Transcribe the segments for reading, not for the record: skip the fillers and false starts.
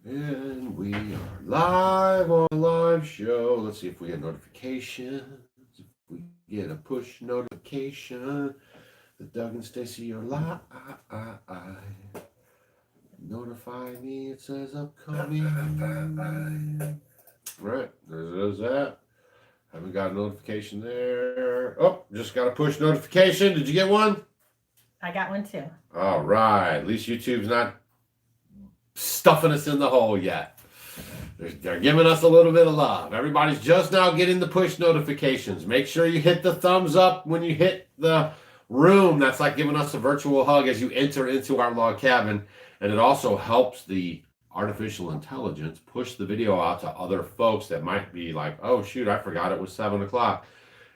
And we are live on a live show. Let's see if we get notifications. If we get a push notification that Doug and Stacy are live. Notify me, it says upcoming. Right, there's that. Haven't got a notification there. Oh, just got a push notification. Did you get one? I got one too. All right. At least YouTube's not stuffing us in the hole yet. They're giving us a little bit of love. Everybody's just now getting the push notifications. Make sure you hit the thumbs up when you hit the room. That's like giving us a virtual hug as you enter into our log cabin. And it also helps the artificial intelligence push the video out to other folks that might be like, oh, shoot, I forgot it was 7 o'clock.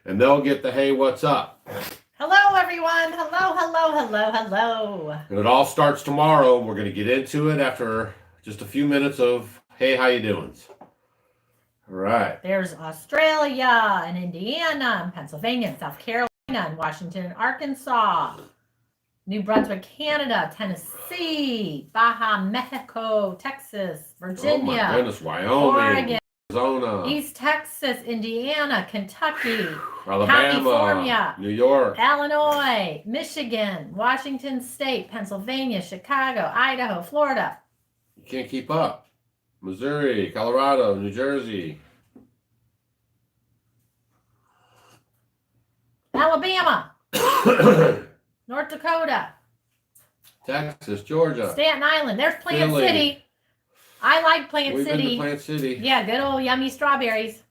And they'll get the, hey, what's up? Hello, everyone. Hello. And it all starts tomorrow. We're going to get into it after just a few minutes of, hey, how you doing? All right. There's Australia and Indiana and Pennsylvania and South Carolina and Washington and Arkansas, New Brunswick, Canada, Tennessee, Baja, Mexico, Texas, Virginia, oh my goodness, Wyoming, Oregon, Arizona, East Texas, Indiana, Kentucky, Alabama, California, New York, Illinois, Michigan, Washington State, Pennsylvania, Chicago, Idaho, Florida. You can't keep up. Missouri, Colorado, New Jersey, Alabama, North Dakota, Texas, Georgia, Staten Island. There's Plant Philly. City. I like Plant We've City. been to Plant City. Yeah, good old yummy strawberries.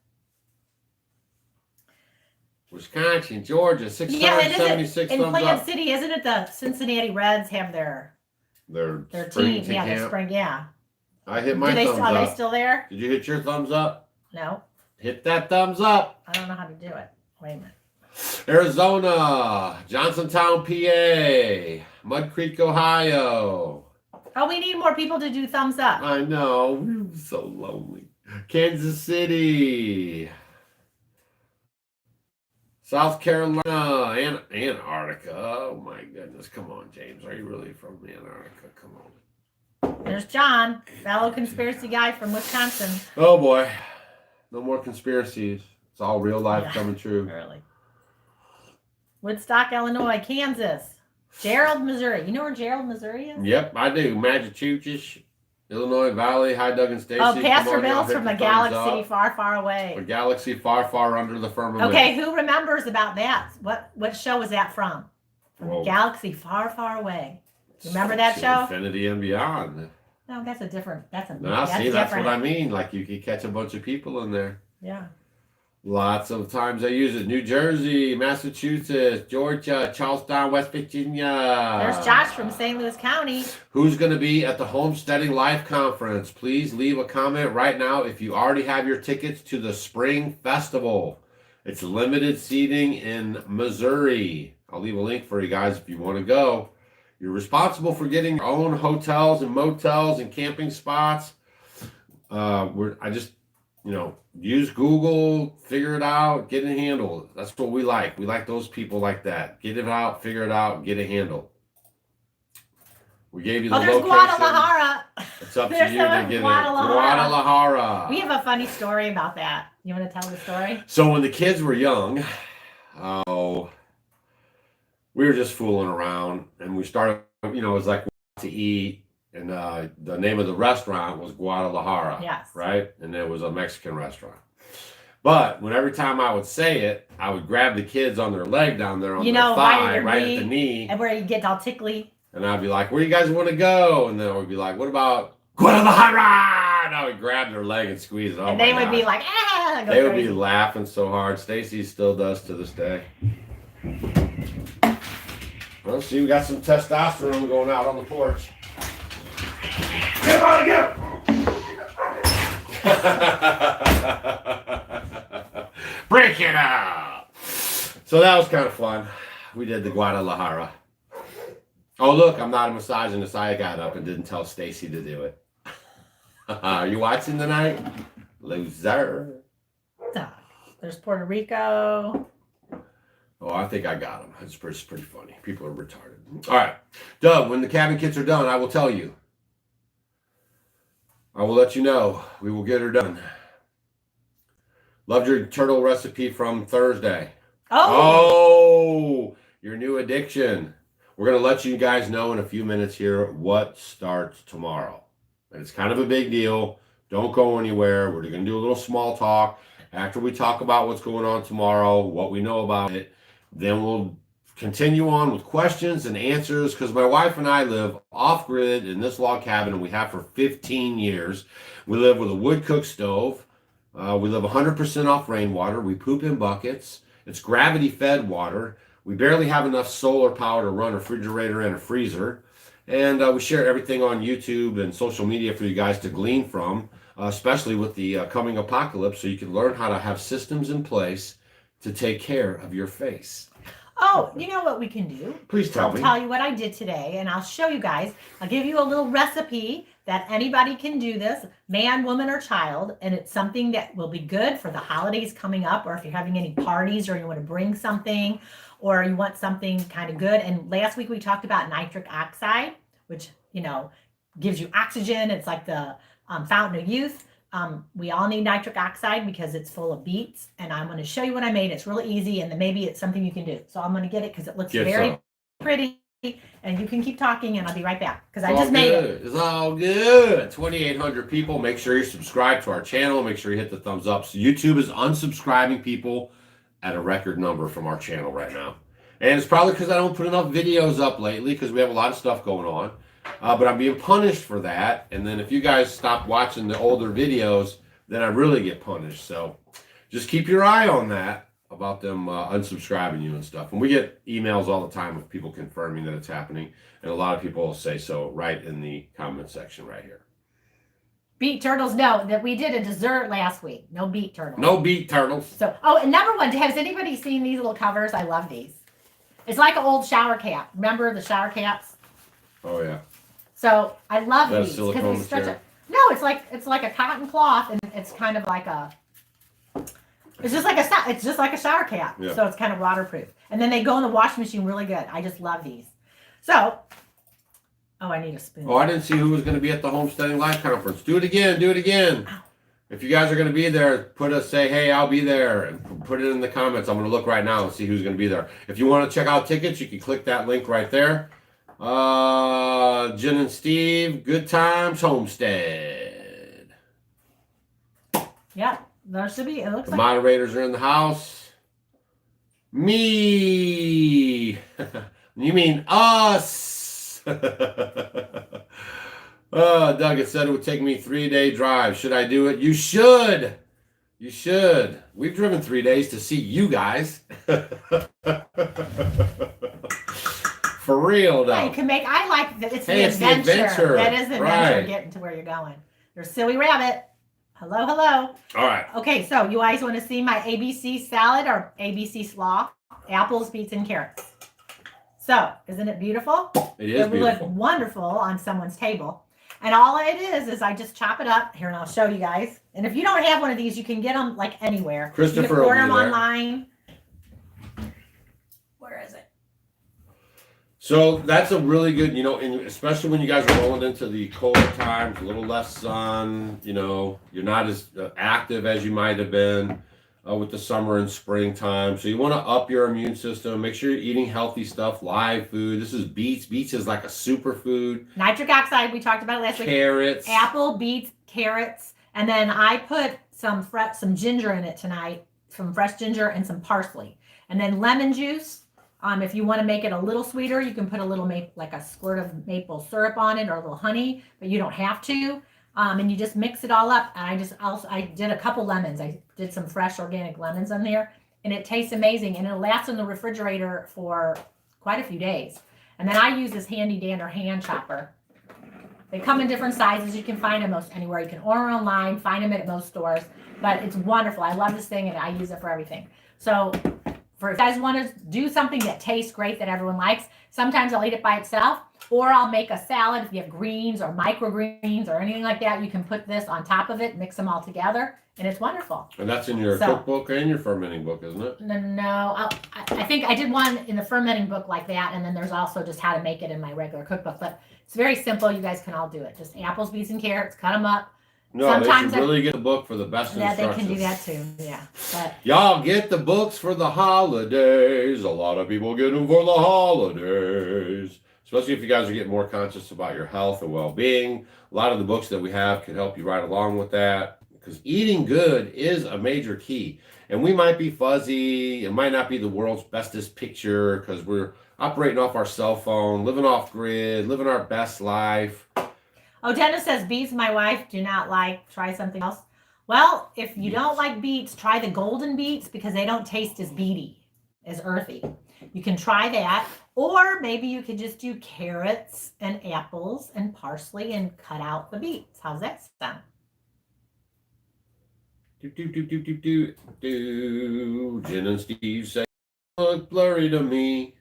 Wisconsin, Georgia, 676 Yeah, it is. In thumbs Plant up. City, isn't it the Cincinnati Reds have their spring team? Yeah, their camp. spring. Yeah. I hit my thumbs Are up. they still there? Did you hit your thumbs up? No. Hit that thumbs up. I don't know how to do it. Wait a minute. Arizona, Johnsontown, PA, Mud Creek, Ohio. Oh, we need more people to do thumbs up. I know, we're so lonely. Kansas City, South Carolina, Antarctica. Oh my goodness, come on, James. Are you really from Antarctica? Come on. There's John, fellow conspiracy guy from Wisconsin. Oh boy, no more conspiracies. It's all real life coming true. Really. Woodstock, Illinois, Kansas, Gerald, Missouri. You know where Gerald, Missouri is? Yep, I do. Massachusetts, Illinois Valley. Hi, Doug and Stacy. Oh, Pastor Bill's from a galaxy far, far away. A galaxy far, far under the firmament. Okay, who remembers about that? What show was that from? From a galaxy far, far away. Remember that show? Infinity and Beyond. No, that's a different. That's what I mean. Like you could catch a bunch of people in there. Yeah. Lots of times I use it. New Jersey, Massachusetts, Georgia, Charlestown, West Virginia. There's Josh from St. Louis County. Who's going to be at the Homesteading Live Conference? Please leave a comment right now if you already have your tickets to the Spring Festival. It's limited seating in Missouri. I'll leave a link for you guys if you want to go. You're responsible for getting your own hotels and motels and camping spots. Use Google, figure it out, get it handled. That's what we like. We like those people like that. Get it out, figure it out, get it handled. We gave you the location. There's Guadalajara. It's up to you to get it. Guadalajara. We have a funny story about that. You want to tell the story? So when the kids were young, we were just fooling around, and we started, it was like to eat. And the name of the restaurant was Guadalajara. Yes. Right? And it was a Mexican restaurant. But every time I would say it, I would grab the kids on their leg down there on their thigh, right at the knee. And where you get all tickly. And I'd be like, where do you guys want to go? And then I would be like, what about Guadalajara? And I would grab their leg and squeeze it. And they would be like, ah! They would be laughing so hard. Stacy still does to this day. Well, see, we got some testosterone going out on the porch. Get out of here! Break it up! So that was kind of fun. We did the Guadalajara. Oh, look, I'm not a misogynist. I got up and didn't tell Stacy to do it. Are you watching tonight? Loser. There's Puerto Rico. Oh, I think I got them. It's pretty funny. People are retarded. All right. Doug, when the cabin kits are done, I will tell you. I will let you know. We will get her done. Loved your turtle recipe from Thursday. Oh, your new addiction. We're going to let you guys know in a few minutes here what starts tomorrow. And it's kind of a big deal. Don't go anywhere. We're going to do a little small talk. After we talk about what's going on tomorrow, what we know about it, then we'll continue on with questions and answers, because my wife and I live off-grid in this log cabin, and we have for 15 years. We live with a wood cook stove. We live 100% off rainwater. We poop in buckets. It's gravity-fed water. We barely have enough solar power to run a refrigerator and a freezer. And we share everything on YouTube and social media for you guys to glean from, especially with the coming apocalypse, so you can learn how to have systems in place to take care of your face. Oh, you know what we can do? Please tell me. I'll tell you what I did today, and I'll show you guys. I'll give you a little recipe that anybody can do this, man, woman, or child, and it's something that will be good for the holidays coming up, or if you're having any parties or you want to bring something, or you want something kind of good. And last week we talked about nitric oxide, which, you know, gives you oxygen. It's like the fountain of youth. We all need nitric oxide because it's full of beets, and I'm going to show you what I made. It's really easy, and then maybe it's something you can do. So I'm going to get it because it looks very pretty, and you can keep talking, and I'll be right back because I just made it. It's all good. 2,800 people. Make sure you're subscribed to our channel. Make sure you hit the thumbs up. So YouTube is unsubscribing people at a record number from our channel right now. And it's probably because I don't put enough videos up lately because we have a lot of stuff going on. But I'm being punished for that. And then if you guys stop watching the older videos, then I really get punished. So just keep your eye on that about them unsubscribing you and stuff. And we get emails all the time with people confirming that it's happening. And a lot of people will say so right in the comment section right here. Beet turtles, no, that we did a dessert last week. No beet turtles. No beet turtles. So, oh, and number one, has anybody seen these little covers? I love these. It's like an old shower cap. Remember the shower caps? Oh, yeah. So I love these because they stretch it. No, it's like a cotton cloth, and it's kind of like a. It's just like a shower cap. Yeah. So it's kind of waterproof, and then they go in the washing machine really good. I just love these. So, oh, I need a spoon. Oh, I didn't see who was going to be at the Homesteading Live Conference. Do it again. Do it again. Ow. If you guys are going to be there, say, hey, I'll be there, and put it in the comments. I'm going to look right now and see who's going to be there. If you want to check out tickets, you can click that link right there. Jen and Steve, Good Times Homestead. Yeah, there should be. It looks the moderators are in the house. Me. You mean us? Doug, it said it would take me 3-day drive. Should I do it? You should. You should. We've driven 3 days to see you guys. For real, though. Yeah, you can make. I like that. It's the adventure. That is the adventure, getting to where you're going. There's Silly Rabbit. Hello, hello. All right. Okay, so you guys want to see my ABC salad or ABC slaw? Apples, beets, and carrots. So, isn't it beautiful? It is beautiful. It would look wonderful on someone's table. And all it is I just chop it up. Here, and I'll show you guys. And if you don't have one of these, you can get them like anywhere. Christopher, you can order them online. Where is it? So that's a really good, especially when you guys are rolling into the colder times, a little less sun, you're not as active as you might have been with the summer and springtime. So you want to up your immune system. Make sure you're eating healthy stuff, live food. This is beets. Beets is like a superfood. Nitric oxide, we talked about it last week. Carrots. Apple, beets, carrots. And then I put some ginger in it tonight, some fresh ginger and some parsley. And then lemon juice. If you want to make it a little sweeter, you can put a little like a squirt of maple syrup on it or a little honey, but you don't have to. And you just mix it all up. And I did a couple lemons. I did some fresh organic lemons on there, and it tastes amazing. And it'll last in the refrigerator for quite a few days. And then I use this handy dandy hand chopper. They come in different sizes. You can find them most anywhere. You can order online, find them at most stores. But it's wonderful. I love this thing, and I use it for everything. So if you guys want to do something that tastes great, that everyone likes, sometimes I'll eat it by itself, or I'll make a salad. If you have greens or microgreens or anything like that, you can put this on top of it, mix them all together, and it's wonderful. And that's in your cookbook and your fermenting book, isn't it? No, I think I did one in the fermenting book like that, and then there's also just how to make it in my regular cookbook. But it's very simple. You guys can all do it. Just apples, beets, and carrots, cut them up, No, Sometimes they should really get the book for the best yeah, they instructions. can do that too. Yeah. But Y'all get the books for the holidays. A lot of people get them for the holidays. Especially if you guys are getting more conscious about your health and well-being. A lot of the books that we have can help you right along with that. Because eating good is a major key. And we might be fuzzy. It might not be the world's bestest picture because we're operating off our cell phone, living off grid, living our best life. oh, Dennis says beets my wife do not like. Try something else. Well, if you don't like beets, try the golden beets because they don't taste as beety, as earthy. You can try that. Or maybe you could just do carrots and apples and parsley and cut out the beets. How's that sound? Jen and Steve say, look blurry to me.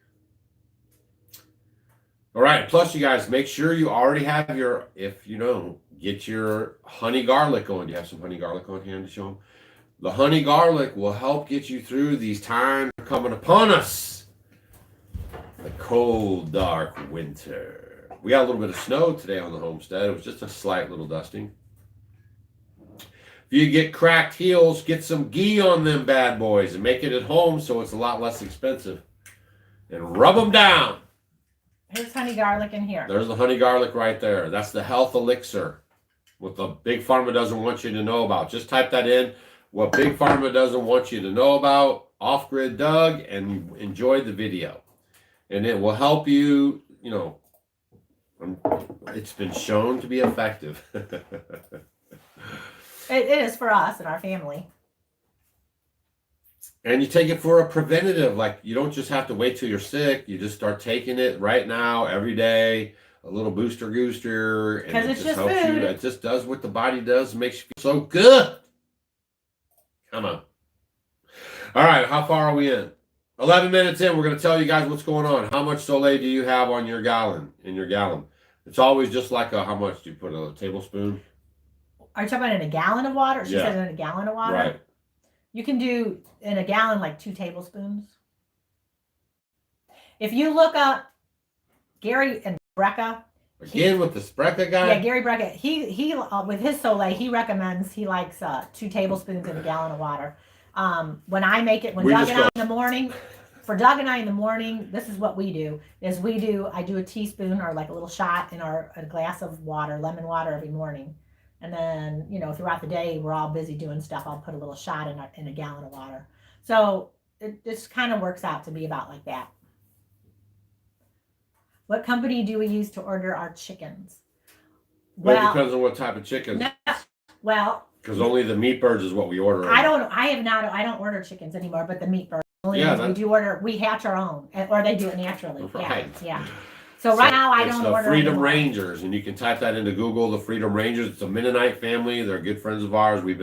All right. Plus, you guys, make sure you already have your, if you don't, get your honey garlic on. Do you have some honey garlic on hand to show them? The honey garlic will help get you through these times coming upon us. The cold, dark winter. We got a little bit of snow today on the homestead. It was just a slight little dusting. If you get cracked heels, get some ghee on them bad boys and make it at home so it's a lot less expensive. And rub them down. Here's honey garlic in here. There's the honey garlic right there. That's the health elixir. What the Big Pharma doesn't want you to know about. Just type that in. What Big Pharma doesn't want you to know about. Off-Grid Doug, and enjoy the video. And it will help you, you know, it's been shown to be effective. It is for us and our family. And you take it for a preventative. Like, you don't just have to wait till you're sick. You just start taking it right now, every day. A little booster gooster. Because it's just helps food. you. It just does what the body does and makes you feel so good. Come on. All right, how far are we in? 11 minutes in, we're going to tell you guys what's going on. How much Soleil do you have on your gallon, in your gallon? It's always just like a, how much do you put, a tablespoon? Are you talking about in a gallon of water? She said in a gallon of water. Right. You can do in a gallon like 2 tablespoons. If you look up Gary and Brecca. Again with the Spreca guy? Yeah, Gary Brecca. He with his Soleil, he recommends, he likes 2 tablespoons in a gallon of water. When I make it, when Doug and I in the morning, for Doug and I in the morning, this is what we do, is I do a teaspoon or like a little shot in a glass of water, lemon water every morning. And then, you know, throughout the day, we're all busy doing stuff. I'll put a little shot in a gallon of water. So it just kind of works out to be about like that. What company do we use to order our chickens? Well, it depends on what type of chickens. No, well, because only the meat birds is what we order. I don't order chickens anymore, but the meat birds. We hatch our own, or they do it naturally. Right. Yeah. So right now I don't order. It's the Freedom Rangers, and you can type that into Google. The Freedom Rangers. It's a Mennonite family. They're good friends of ours. We've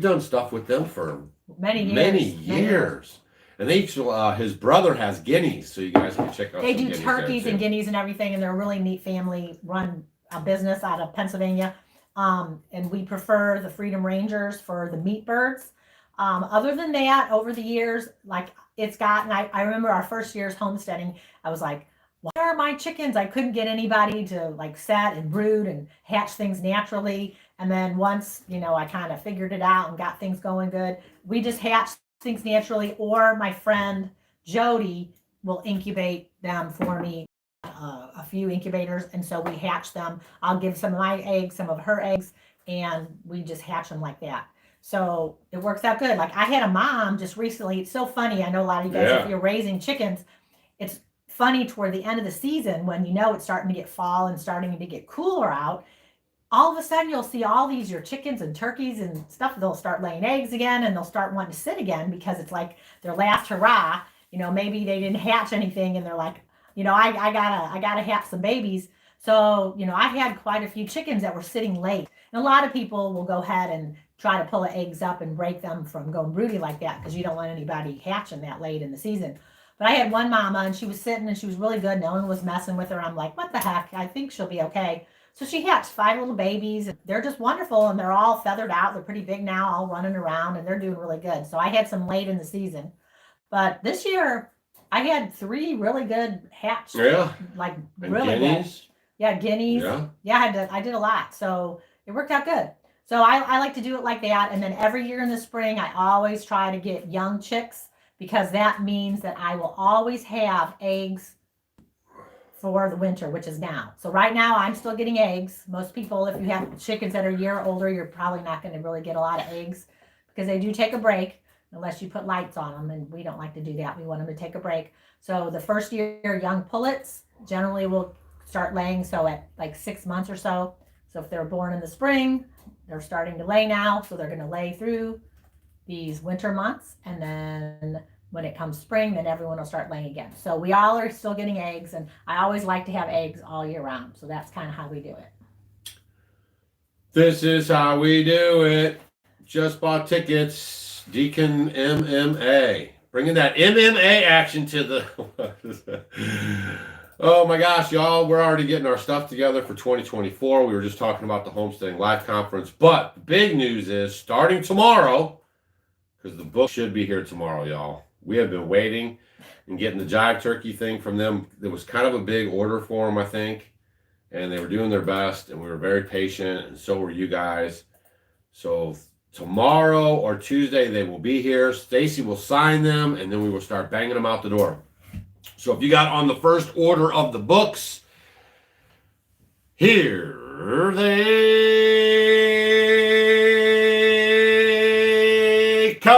done stuff with them for many years. And his brother has guineas, so you guys can check out. They do turkeys and guineas and everything, and they're a really neat family. Run a business out of Pennsylvania, and we prefer the Freedom Rangers for the meat birds. Other than that, over the years, like it's gotten. I remember our first year's homesteading. I was like, why are my chickens? I couldn't get anybody to like set and brood and hatch things naturally. And then once, you know, I kind of figured it out and got things going good, we just hatched things naturally, or my friend Jody will incubate them for me, a few incubators, and so we hatch them. I'll give some of my eggs, some of her eggs, and we just hatch them like that. So it works out good. Like I had a mom just recently. It's so funny. I know a lot of you guys, if you're raising chickens, it's funny toward the end of the season when you know it's starting to get fall and starting to get cooler out. All of a sudden you'll see all these, your chickens and turkeys and stuff, they'll start laying eggs again, and they'll start wanting to sit again because it's like their last hurrah. You know, maybe they didn't hatch anything and they're like, you know, I gotta hatch some babies. So, you know, I had quite a few chickens that were sitting late. And a lot of people will go ahead and try to pull the eggs up and break them from going broody like that because you don't want anybody hatching that late in the season. But I had one mama and she was sitting and she was really good. No one was messing with her. I'm like, what the heck? I think she'll be okay. So she hatched 5 little babies. They're just wonderful, and they're all feathered out. They're pretty big now, all running around, and they're doing really good. So I had some late in the season. But this year, I had 3 really good hatched. Yeah. Like and really guineas? good. Yeah, guineas. Yeah. Yeah, I did a lot. So It worked out good. So I like to do it like that. And then every year in the spring, I always try to get young chicks because that means that I will always have eggs for the winter, which is now. So right now I'm still getting eggs. Most people, if you have chickens that are a year older, you're probably not going to really get a lot of eggs because they do take a break unless you put lights on them. And we don't like to do that. We want them to take a break. So the first year young pullets generally will start laying. So at like 6 months or so. So if they're born in the spring, they're starting to lay now. So they're going to lay through these winter months. And then when it comes spring, then everyone will start laying again. So we all are still getting eggs. And I always like to have eggs all year round. So that's kind of how we do it. This is how we do it. Just bought tickets. Deacon MMA. Bringing that MMA action to the... Oh my gosh, y'all, we're already getting our stuff together for 2024. We were just talking about the Homesteading Live Conference. But the big news is starting tomorrow, because the book should be here tomorrow, y'all. We have been waiting and getting the Jive Turkey thing from them. It was kind of a big order for them, I think. And they were doing their best, and we were very patient, and so were you guys. So tomorrow or Tuesday, they will be here. Stacy will sign them, and then we will start banging them out the door. So if you got on the first order of the books, here they come.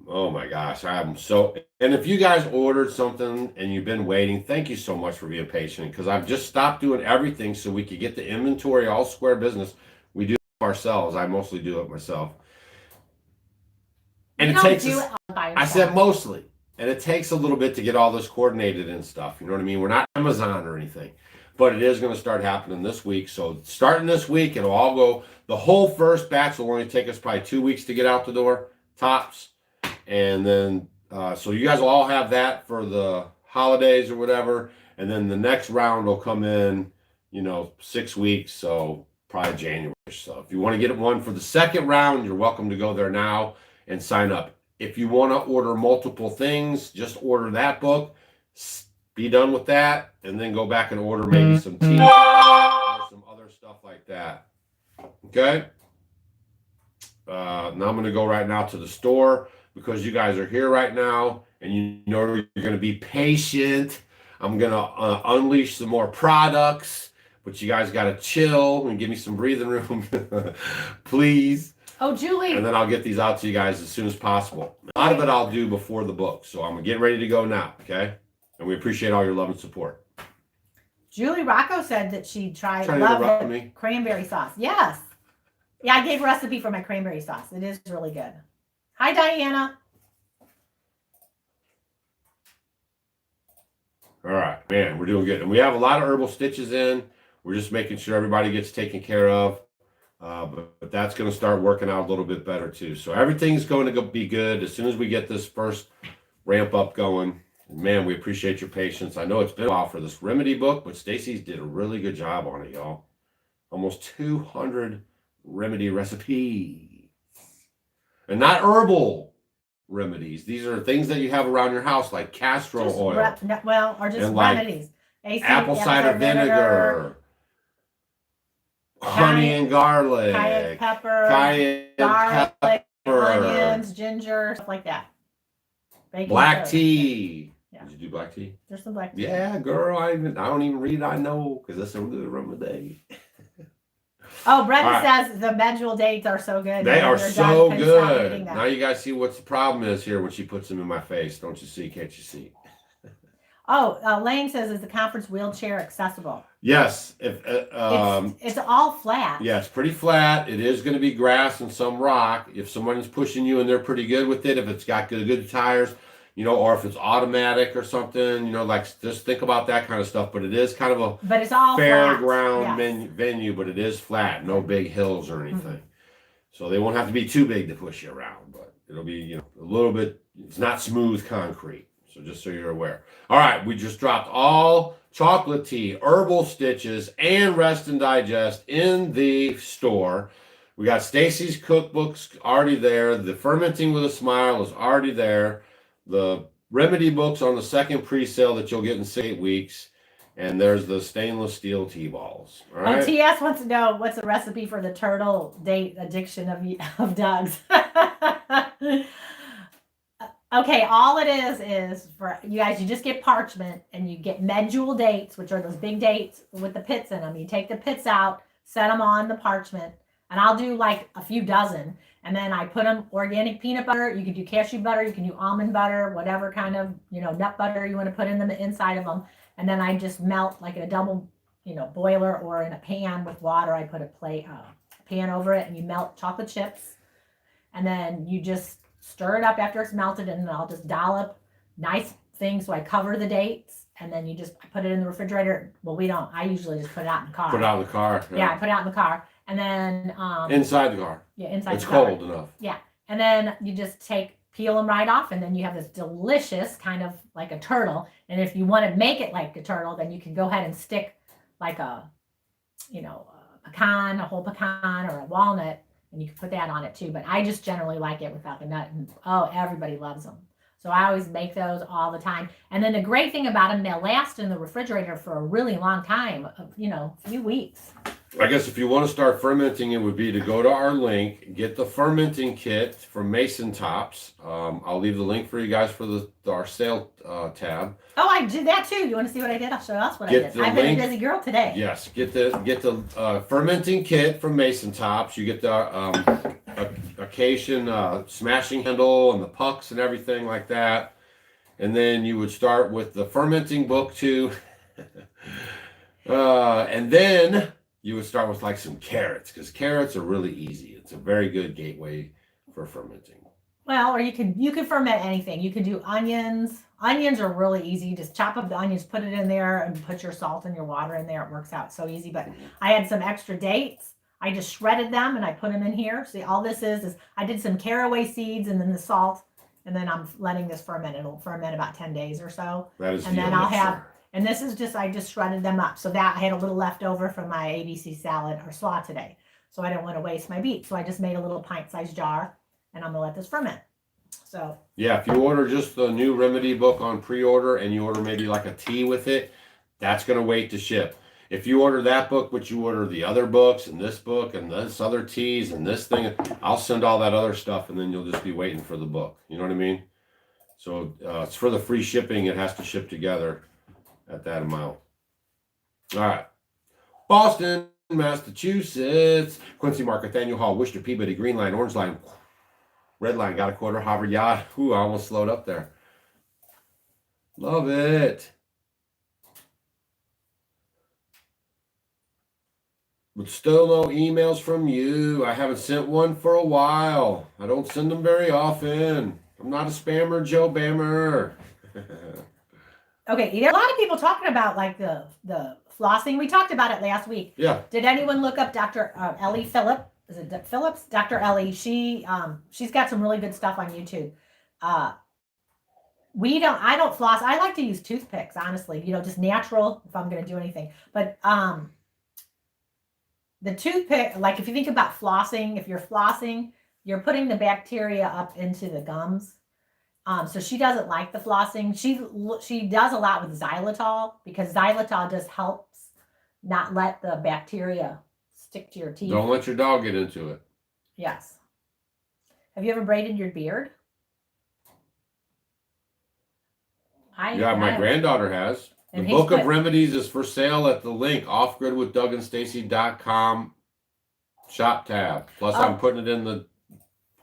Oh my gosh, I'm so... And if you guys ordered something and you've been waiting, thank you so much for being patient, because I've just stopped doing everything so we could get the inventory all square business. We do it ourselves. I mostly do it myself. And it takes us, I said mostly, and it takes a little bit to get all this coordinated and stuff. You know what I mean? We're not Amazon or anything, but it is going to start happening this week. So starting this week, it'll all go. The whole first batch will only take us probably 2 weeks to get out the door, tops. And then, so you guys will all have that for the holidays or whatever. And then the next round will come in, 6 weeks. So probably January. So if you want to get one for the second round, you're welcome to go there now and sign up. If you want to order multiple things, just order that book, be done with that, and then go back and order maybe some tea or some other stuff like that. Okay? Now I'm going to go right now to the store because you guys are here right now and you know you're going to be patient. I'm going to unleash some more products, but you guys got to chill and give me some breathing room, please. Oh, Julie. And then I'll get these out to you guys as soon as possible. A lot of it I'll do before the book. So I'm getting ready to go now, okay? And we appreciate all your love and support. Julie Rocco said that she loved the cranberry sauce. Yes. Yeah, I gave a recipe for my cranberry sauce. It is really good. Hi, Diana. All right, man, we're doing good. And we have a lot of herbal stitches in. We're just making sure everybody gets taken care of. But that's going to start working out a little bit better too. So everything's going to be good as soon as we get this first ramp up going. And man, we appreciate your patience. I know it's been a while for this remedy book, but Stacy's did a really good job on it, y'all. Almost 200 remedy recipes. And not herbal remedies. These are things that you have around your house, like castor oil. Or just remedies. Apple cider vinegar. Honey and garlic, cayenne pepper, onions, ginger, stuff like that. Black tea. Yeah. Did you do black tea? There's some black tea. Yeah, girl. I don't even read. I know because that's a good remedy. Oh, Brenda says the medjool dates are so good. They are so good. Now you guys see what the problem is here when she puts them in my face. Don't you see? Can't you see? Oh, Lane says, is the conference wheelchair accessible? Yes. It's all flat. Yeah, it's pretty flat. It is going to be grass and some rock. If someone's pushing you and they're pretty good with it, if it's got good tires, or if it's automatic or something, just think about that kind of stuff. But it is kind of a it's all fairground venue, but it is flat. No big hills or anything. Mm-hmm. So they won't have to be too big to push you around, but it'll be, a little bit, it's not smooth concrete. So just so you're aware. All right, we just dropped all chocolate tea, herbal stitches, and rest and digest in the store. We got Stacy's cookbooks already there. The Fermenting with a Smile is already there. The remedy books on the second pre-sale that you'll get in 8 weeks. And there's the stainless steel T-balls. All Oh, right. TS wants to know what's the recipe for the turtle date addiction of Doug's. Okay, all it is for you guys, you just get parchment and you get medjool dates, which are those big dates with the pits in them. You take the pits out, set them on the parchment, and I'll do like a few dozen. And then I put them organic peanut butter. You can do cashew butter, you can do almond butter, whatever kind of, nut butter you want to put in the inside of them. And then I just melt like in a double, boiler or in a pan with water. I put a pan over it and you melt chocolate chips. And then you just stir it up after it's melted, and then I'll just dollop nice things. So I cover the dates, and then you just put it in the refrigerator. Well, we don't. I usually just put it out in the car. Put it out in the car. Yeah, I put it out in the car. And then inside the car. Yeah, inside it's the car. It's cold enough. Yeah. And then you just peel them right off, and then you have this delicious kind of like a turtle. And if you want to make it like a turtle, then you can go ahead and stick like a pecan, a whole pecan or a walnut, and you can put that on it too. But I just generally like it without the nut. And everybody loves them. So I always make those all the time. And then the great thing about them, they'll last in the refrigerator for a really long time, a few weeks. I guess if you want to start fermenting, it would be to go to our link, get the fermenting kit from Mason Tops. I'll leave the link for you guys for our sale tab. Oh, I did that too. You want to see what I did? I'll show us what I did. I've been a busy girl today. Yes, get the fermenting kit from Mason Tops. You get the occasion smashing handle and the pucks and everything like that. And then you would start with the fermenting book too. And then you would start with like some carrots, because carrots are really easy. It's a very good gateway for fermenting. Well, or you can ferment anything. You can do onions. Onions are really easy. You just chop up the onions, put it in there, and put your salt and your water in there. It works out so easy. But I had some extra dates. I just shredded them and I put them in here. See, all this is I did some caraway seeds and then the salt, and then I'm letting this ferment. It'll ferment about 10 days or so. That is, and then I'll have. And this is I just shredded them up. So that I had a little left over from my ABC salad or slaw today. So I didn't want to waste my beet. So I just made a little pint-sized jar, and I'm going to let this ferment. So. Yeah, if you order just the new Remedy book on pre-order and you order maybe like a tea with it, that's going to wait to ship. If you order that book, but you order the other books and this book and this other teas and this thing, I'll send all that other stuff, and then you'll just be waiting for the book. You know what I mean? So it's for the free shipping. It has to ship together at that amount. All right. Boston, Massachusetts. Quincy Mark, Nathaniel Hall, Worcester, Peabody, Green Line, Orange Line, Red Line, got a quarter, Harvard Yacht. Ooh, I almost slowed up there. Love it. But still no emails from you. I haven't sent one for a while. I don't send them very often. I'm not a spammer, Joe Bammer. Okay, there are a lot of people talking about like the flossing. We talked about it last week. Yeah. Did anyone look up Dr. Ellie Phillip? Is it Phillips? Dr. Ellie. She's got some really good stuff on YouTube. I don't floss. I like to use toothpicks, honestly. Just natural if I'm going to do anything. But the toothpick, like if you think about flossing, if you're flossing, you're putting the bacteria up into the gums. So she doesn't like the flossing. She does a lot with xylitol, because xylitol just helps not let the bacteria stick to your teeth. Don't let your dog get into it. Yes. Have you ever braided your beard? My granddaughter has. The Book of Remedies is for sale at the link, offgridwithdougandstacy.com shop tab. Plus, I'm putting it in the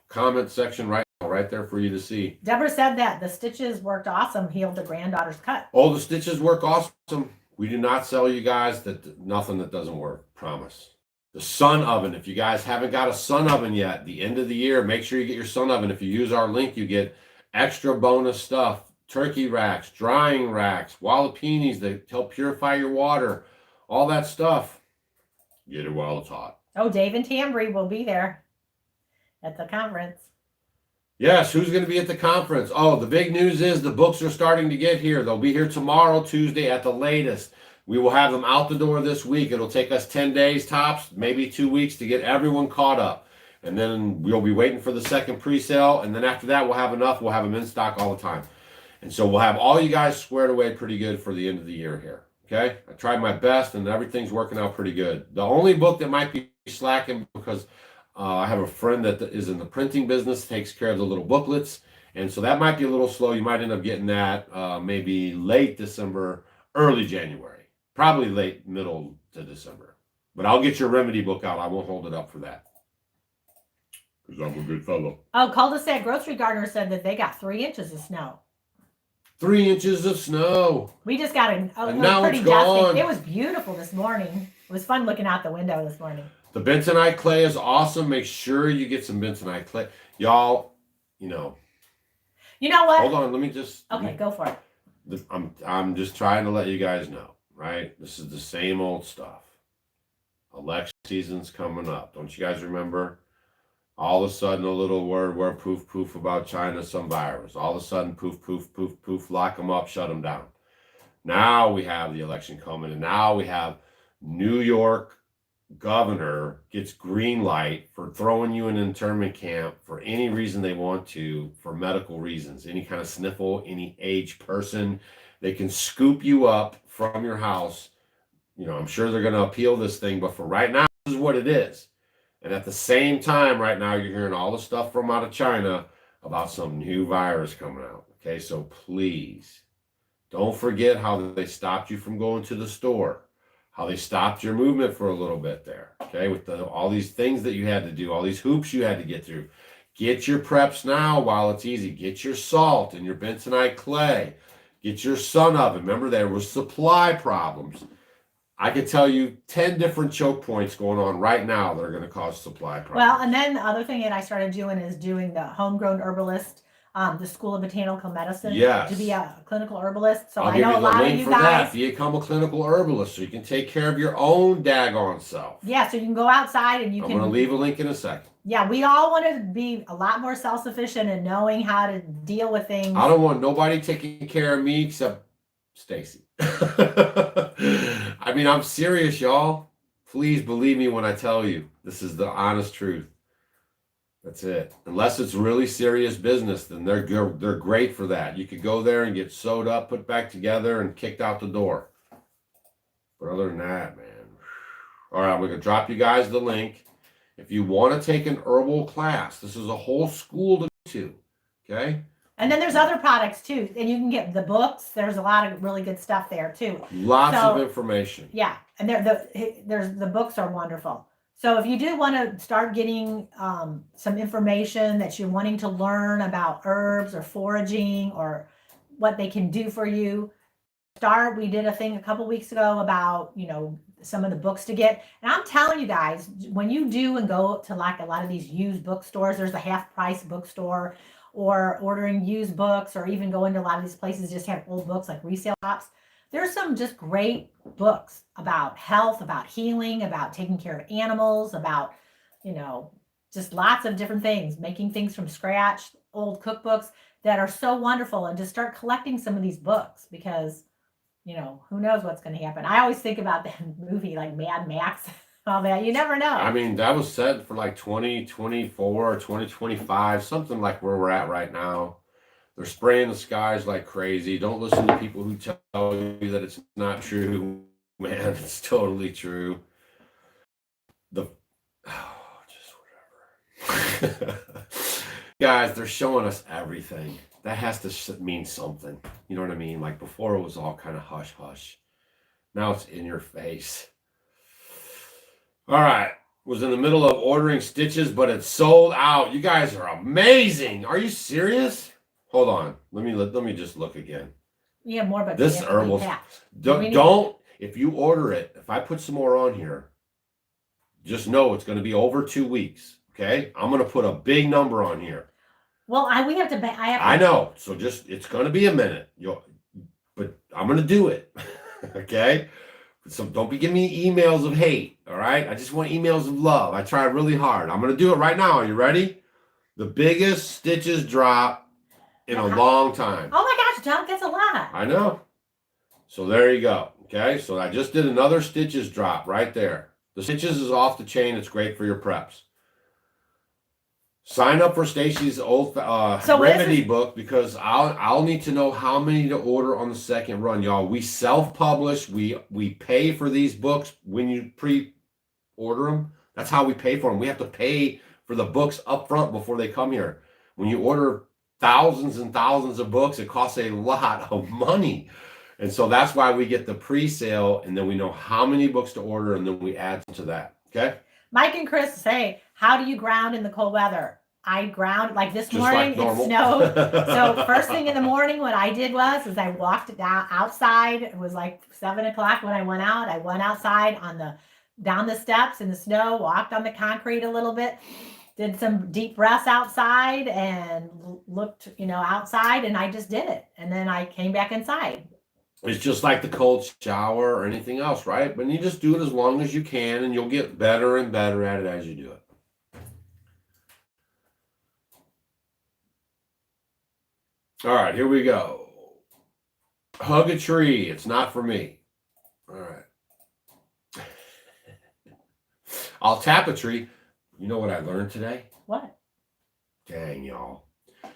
comment section right there for you to see. Deborah said that the stitches worked awesome, healed the granddaughter's cut. Oh, the stitches work awesome. We do not sell you guys nothing that doesn't work. Promise. The sun oven. If you guys haven't got a sun oven yet, the end of the year, make sure you get your sun oven. If you use our link, you get extra bonus stuff. Turkey racks, drying racks, wallopinis that help purify your water. All that stuff. Get it while it's hot. Oh, Dave and Tambry will be there at the conference. Yes, who's going to be at the conference? Oh, the big news is the books are starting to get here. They'll be here tomorrow, Tuesday at the latest. We will have them out the door this week. It'll take us 10 days tops, maybe 2 weeks to get everyone caught up. And then we'll be waiting for the second pre-sale. And then after that, we'll have enough. We'll have them in stock all the time. And so we'll have all you guys squared away pretty good for the end of the year here. Okay, I tried my best, and everything's working out pretty good. The only book that might be slacking because I have a friend that is in the printing business, takes care of the little booklets, and so that might be a little slow. You might end up getting that maybe late December, early January, probably late middle to December. But I'll get your remedy book out. I won't hold it up for that because I'm a good fellow. Oh, Cul-de-sac Grocery Gardener said that they got 3 inches of snow. 3 inches of snow. We just got it was now pretty it's gone. dusty. It was beautiful this morning. It was fun looking out the window this morning. The bentonite clay is awesome. Make sure you get some bentonite clay. Y'all, you know. You know what? Hold on, let me just. Okay, go for it. I'm just trying to let you guys know, right? This is the same old stuff. Election season's coming up. Don't you guys remember? All of a sudden, a little word poof, poof about China, some virus. All of a sudden, poof, poof, poof, poof, lock them up, shut them down. Now we have the election coming, and now we have New York governor gets green light for throwing you in an internment camp for any reason they want to, for medical reasons, any kind of sniffle, any age person. They can scoop you up from your house. You know, I'm sure they're going to appeal this thing, but for right now, this is what it is. And at the same time, right now, you're hearing all the stuff from out of China about some new virus coming out. Okay, so please don't forget how they stopped you from going to the store, how they stopped your movement for a little bit there. Okay, with all these things that you had to do, all these hoops you had to get through. Get your preps now while it's easy. Get your salt and your bentonite clay. Get your sun oven. Remember, there was supply problems. I could tell you 10 different choke points going on right now that are going to cause supply problems. Well, and then the other thing that I started doing is doing the homegrown herbalist, the School of Botanical Medicine. Yes. To be a clinical herbalist. So I'll I give know you a the lot of link you for guys. that. Become a clinical herbalist so you can take care of your own daggone self. Yeah, so you can go outside and you I'm can. going to leave a link in a second. Yeah, we all want to be a lot more self-sufficient and knowing how to deal with things. I don't want nobody taking care of me except Stacy. I mean, I'm serious, y'all. Please believe me when I tell you. This is the honest truth. That's it. Unless it's really serious business, then they're great for that. You could go there and get sewed up, put back together, and kicked out the door. But other than that, man. All right, I'm going to drop you guys the link. If you want to take an herbal class, this is a whole school to go to. Okay? And then there's other products too. And you can get the books. There's a lot of really good stuff there too. Lots of information. Yeah. And the books are wonderful. So if you do want to start getting some information that you're wanting to learn about herbs or foraging or what they can do for you, we did a thing a couple weeks ago about, some of the books to get. And I'm telling you guys, when you do and go to like a lot of these used bookstores, there's a half price bookstore, or ordering used books, or even going to a lot of these places just have old books like resale shops. There's some just great books about health, about healing, about taking care of animals, about, just lots of different things, making things from scratch, old cookbooks that are so wonderful. And just start collecting some of these books because, who knows what's going to happen. I always think about that movie like Mad Max, all that. You never know. I mean, that was set for like 2024 or 2025, something like where we're at right now. They're spraying the skies like crazy. Don't listen to people who tell you that it's not true. Man, it's totally true. Just whatever. Guys, they're showing us everything. That has to mean something. You know what I mean? Like before it was all kind of hush hush. Now it's in your face. All right. Was in the middle of ordering stitches, but it's sold out. You guys are amazing. Are you serious? Hold on. Let me just look again. Yeah, more, but this herbal. Don't. If you order it, if I put some more on here, just know it's going to be over 2 weeks. Okay, I'm going to put a big number on here. Well, we have to. I know. So it's going to be a minute. But I'm going to do it. Okay. So don't be giving me emails of hate. All right. I just want emails of love. I try really hard. I'm going to do it right now. Are you ready? The biggest stitches drop in a long time. Oh my gosh, John, that's a lot. I know. So there you go. Okay. So I just did another stitches drop right there. The stitches is off the chain. It's great for your preps. Sign up for Stacy's old remedy book, because I'll need to know how many to order on the second run, y'all. We self-publish. We pay for these books when you pre-order them. That's how we pay for them. We have to pay for the books up front before they come here. When you order thousands and thousands of books, it costs a lot of money. And so that's why we get the pre-sale, and then we know how many books to order, and then we add to that. Okay? Mike and Chris say, how do you ground in the cold weather? I ground like this Just morning. like It snowed. So first thing in the morning, what I did was I walked down outside. It was like 7 o'clock when I went out. I went outside down the steps in the snow, walked on the concrete a little bit, did some deep breaths outside, and looked, outside, and I just did it. And then I came back inside. It's just like the cold shower or anything else, right? But you just do it as long as you can, and you'll get better and better at it as you do it. All right, here we go. Hug a tree. It's not for me. All right. I'll tap a tree. You know what I learned today? What? Dang, y'all.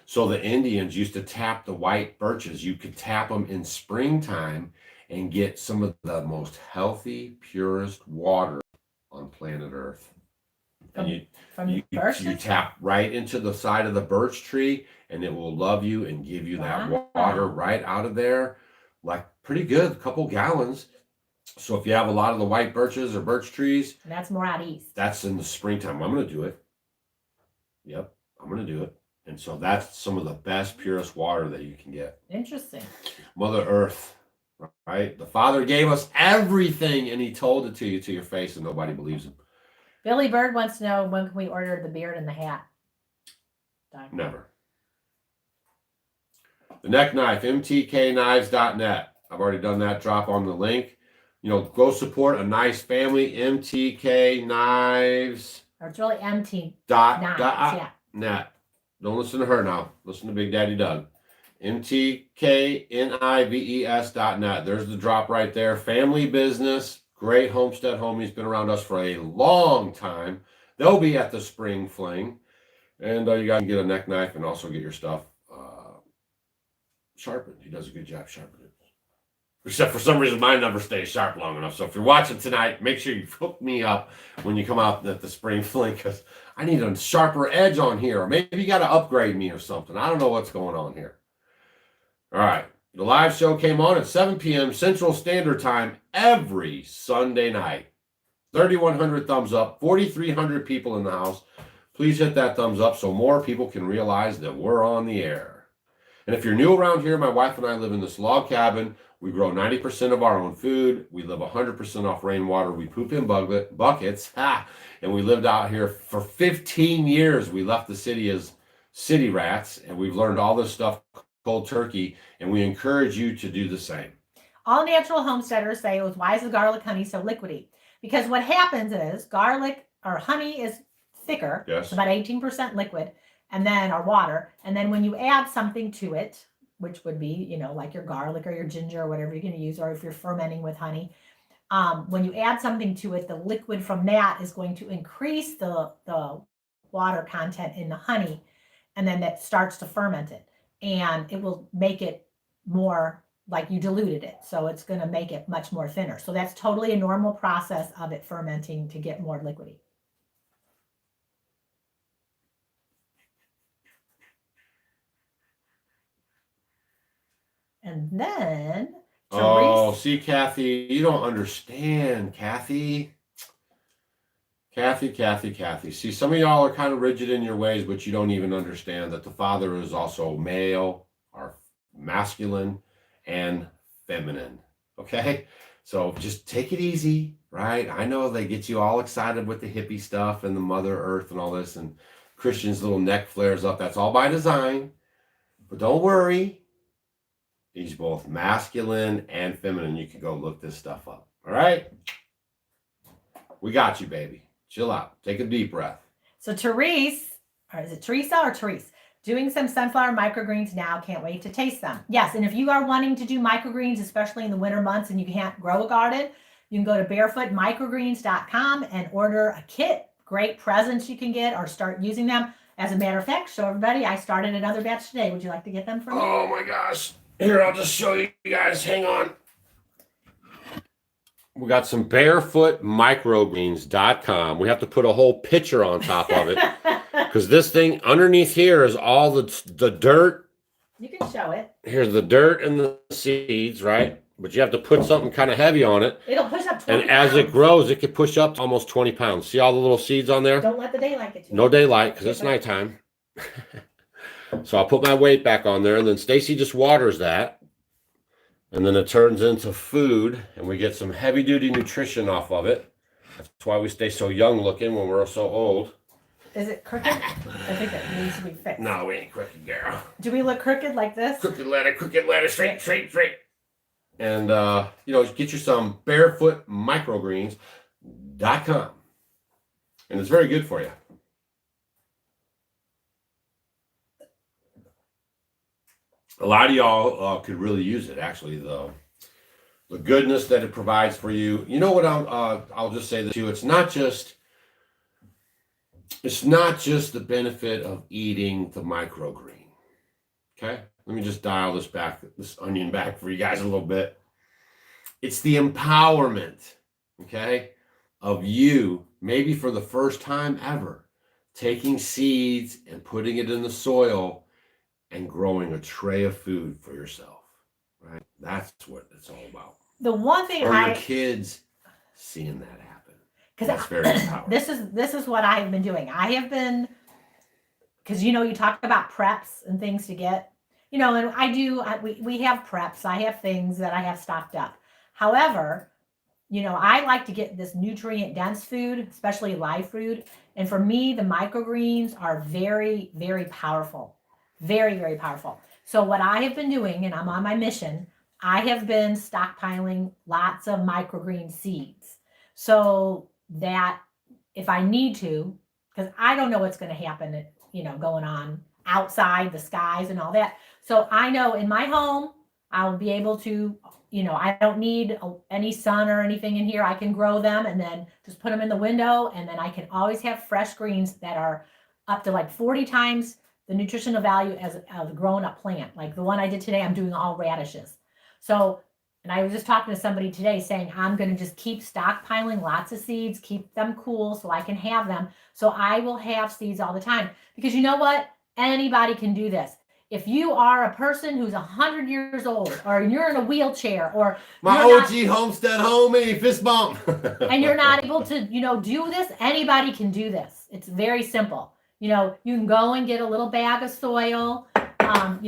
So the Indians used to tap the white birches. You could tap them in springtime and get some of the most healthy, purest water on planet Earth. And you tap right into the side of the birch tree, and it will love you and give you that water right out of there, like pretty good, a couple gallons. So if you have a lot of the white birches or birch trees, and that's more out east. That's in the springtime. I'm going to do it. Yep, I'm going to do it. And so that's some of the best, purest water that you can get. Interesting. Mother Earth, right? The Father gave us everything, and he told it to you to your face, and nobody believes him. Billy Bird wants to know, when can we order the beard and the hat? Never. The neck knife, mtknives.net. I've already done that. Drop on the link. Go support a nice family. MTK Knives. Or it's really MT. Net. Don't listen to her now. Listen to Big Daddy Doug. mtknives.net. There's the drop right there. Family business. Great Homestead homies. Been around us for a long time. They'll be at the spring fling. And you got to get a neck knife and also get your stuff sharpened. He does a good job sharpening it. Except for some reason, my number stays sharp long enough. So if you're watching tonight, make sure you hook me up when you come out at the spring fling, because I need a sharper edge on here. Or maybe you got to upgrade me or something. I don't know what's going on here. All right. The live show came on at 7 p.m. Central Standard Time every Sunday night. 3,100 thumbs up, 4,300 people in the house. Please hit that thumbs up so more people can realize that we're on the air. And if you're new around here, my wife and I live in this log cabin. We grow 90% of our own food. We live 100% off rainwater. We poop in buckets. And we lived out here for 15 years. We left the city as city rats, and we've learned all this stuff cold turkey, and we encourage you to do the same. All natural homesteaders say, why is the garlic honey so liquidy? Because what happens is garlic or honey is thicker. Yes. It's about 18% liquid, and then our water. And then when you add something to it, which would be, like your garlic or your ginger or whatever you're going to use, or if you're fermenting with honey, when you add something to it, the liquid from that is going to increase the water content in the honey, and then that starts to ferment it. And it will make it more like you diluted it. So it's going to make it much more thinner. So that's totally a normal process of it fermenting to get more liquidy. And then see, Kathy, you don't understand, Kathy. Kathy. See, some of y'all are kind of rigid in your ways, but you don't even understand that the Father is also male, or masculine, and feminine. Okay? So just take it easy, right? I know they get you all excited with the hippie stuff and the Mother Earth and all this, and Christian's little neck flares up. That's all by design. But don't worry. He's both masculine and feminine. You can go look this stuff up. All right? We got you, baby. Chill out. Take a deep breath. So Therese, or is it Teresa or Therese? Doing some sunflower microgreens now. Can't wait to taste them. Yes, and if you are wanting to do microgreens, especially in the winter months and you can't grow a garden, you can go to barefootmicrogreens.com and order a kit. Great presents you can get or start using them. As a matter of fact, show everybody, I started another batch today. Would you like to get them for me? Oh my gosh. Here, I'll just show you guys. Hang on. We got some barefootmicrogreens.com. We have to put a whole picture on top of it because this thing underneath here is all the dirt. You can show it. Here's the dirt and the seeds, right? But you have to put something kind of heavy on it. It'll push up 20 And as it grows, it can push up to almost 20 pounds. See all the little seeds on there? Don't let the daylight get you. No daylight because it's nighttime. So I'll put my weight back on there, and then Stacy just waters that. And then it turns into food, and we get some heavy-duty nutrition off of it. That's why we stay so young looking when we're so old. Is it crooked? I think that needs to be fixed. No, we ain't crooked, girl. Do we look crooked like this? Crooked letter, straight. And, get you some barefootmicrogreens.com. And it's very good for you. A lot of y'all could really use it, actually. The goodness that it provides for you. You know what? I'll just say this to you. It's not just the benefit of eating the microgreen. Okay, let me just dial this onion back for you guys a little bit. It's the empowerment, okay, of you, maybe for the first time ever, taking seeds and putting it in the soil and growing a tray of food for yourself, right? That's what it's all about. The one thing or your kids seeing that happen. Because that's very empowering. This is what I have been doing. I have been, because you talk about preps and things to get, and we have preps. I have things that I have stocked up. However, I like to get this nutrient dense food, especially live food. And for me, the microgreens are very, very powerful. Very, very powerful. So what I have been doing, and I'm on my mission, I have been stockpiling lots of microgreen seeds so that if I need to, because I don't know what's going to happen, going on outside the skies and all that. So I know in my home, I'll be able to, I don't need any sun or anything in here. I can grow them and then just put them in the window. And then I can always have fresh greens that are up to like 40 times the nutritional value as a grown up plant. Like the one I did today, I'm doing all radishes. So, and I was just talking to somebody today saying, I'm going to just keep stockpiling lots of seeds, keep them cool so I can have them. So I will have seeds all the time because you know what? Anybody can do this. If you are a person who's 100 years old or you're in a wheelchair or my OG Homestead homie, fist bump. and you're not able to, do this, anybody can do this. It's very simple. You can go and get a little bag of soil.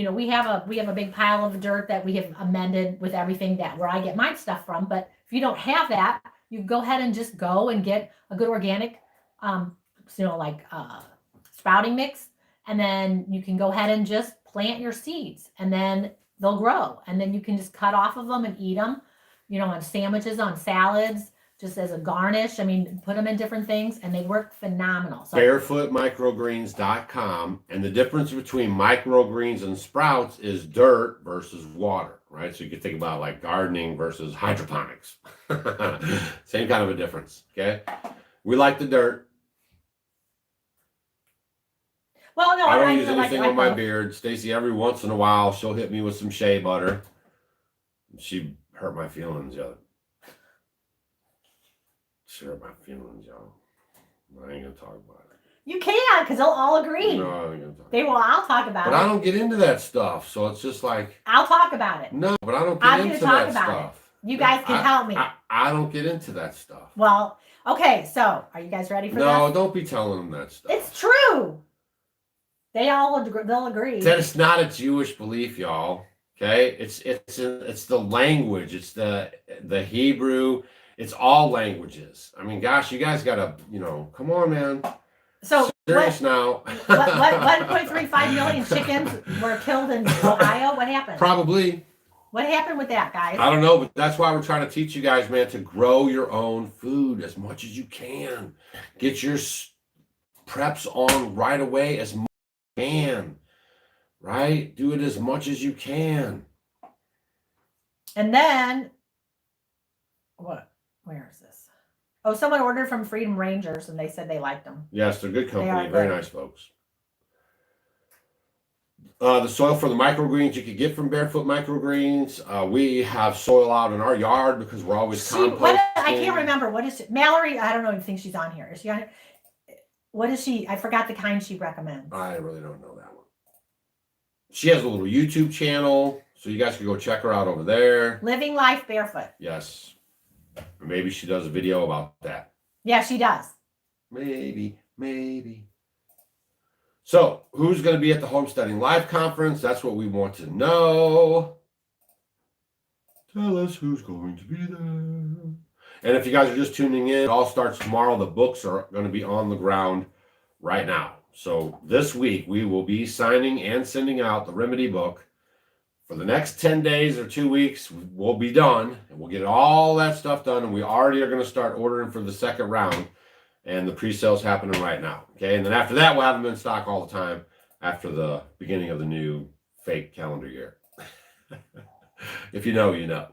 We have a big pile of dirt that we have amended with everything where I get my stuff from. But if you don't have that, you go ahead and just go and get a good organic, sprouting mix. And then you can go ahead and just plant your seeds and then they'll grow. And then you can just cut off of them and eat them, on sandwiches, on salads, just as a garnish. I mean, put them in different things and they work phenomenal. So barefootmicrogreens.com. And the difference between microgreens and sprouts is dirt versus water, right? So you can think about like gardening versus hydroponics. Same kind of a difference, okay? We like the dirt. Well, no, I don't use anything on my beard. Stacy, every once in a while, she'll hit me with some shea butter. She hurt my feelings, y'all. She hurt my feelings, y'all. I ain't gonna talk about it. You can, because they'll all agree. No, I ain't gonna talk. I'll talk about it. But I don't get into that stuff, so it's just like. I'll talk about it. No, but I don't get into that stuff. You guys can help me. I don't get into that stuff. Well, okay, so are you guys ready for this? No, don't be telling them that stuff. It's true. They'll agree. That's not a Jewish belief, y'all. Okay, it's the language. It's the Hebrew. It's all languages. I mean, gosh, you guys gotta, come on, man. So serious now. 1.35 million chickens were killed in Ohio. What happened? Probably. What happened with that, guys? I don't know, but that's why we're trying to teach you guys, man, to grow your own food as much as you can. Get your preps on right away as much as you can. Right? Do it as much as you can. And then, what? Where is this? Oh, someone ordered from Freedom Rangers and they said they liked them. Yes, they're good company. Very nice folks. The soil for the microgreens you could get from Barefoot Microgreens. We have soil out in our yard because we're always composting. I can't remember. What is it? Mallory, I don't know if you think she's on here. Is she on here? What is she? I forgot the kind she recommends. I really don't know that one. She has a little YouTube channel, so you guys can go check her out over there. Living Life Barefoot. Yes. Maybe she does a video about that. Yeah, she does. Maybe. So, who's going to be at the Homesteading Live Conference? That's what we want to know. Tell us who's going to be there. And if you guys are just tuning in, it all starts tomorrow. The books are going to be on the ground right now. So this week, we will be signing and sending out the Remedy book. For the next 10 days or 2 weeks, we'll be done. And we'll get all that stuff done. And we already are going to start ordering for the second round. And the pre-sale's happening right now. Okay. And then after that, we'll have them in stock all the time after the beginning of the new fake calendar year. If you know, you know.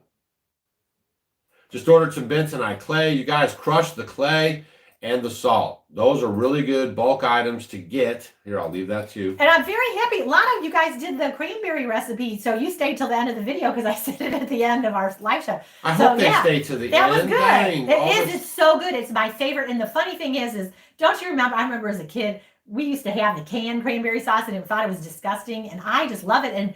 Just ordered some bentonite clay. You guys crushed the clay and the salt. Those are really good bulk items to get. Here, I'll leave that too. And I'm very happy. A lot of you guys did the cranberry recipe, so you stayed till the end of the video because I said it at the end of our live show. I hope they stay to the end. That was good. Dang, it is. It's so good. It's my favorite. And the funny thing is don't you remember? I remember as a kid, we used to have the canned cranberry sauce, and I thought it was disgusting. And I just love it. And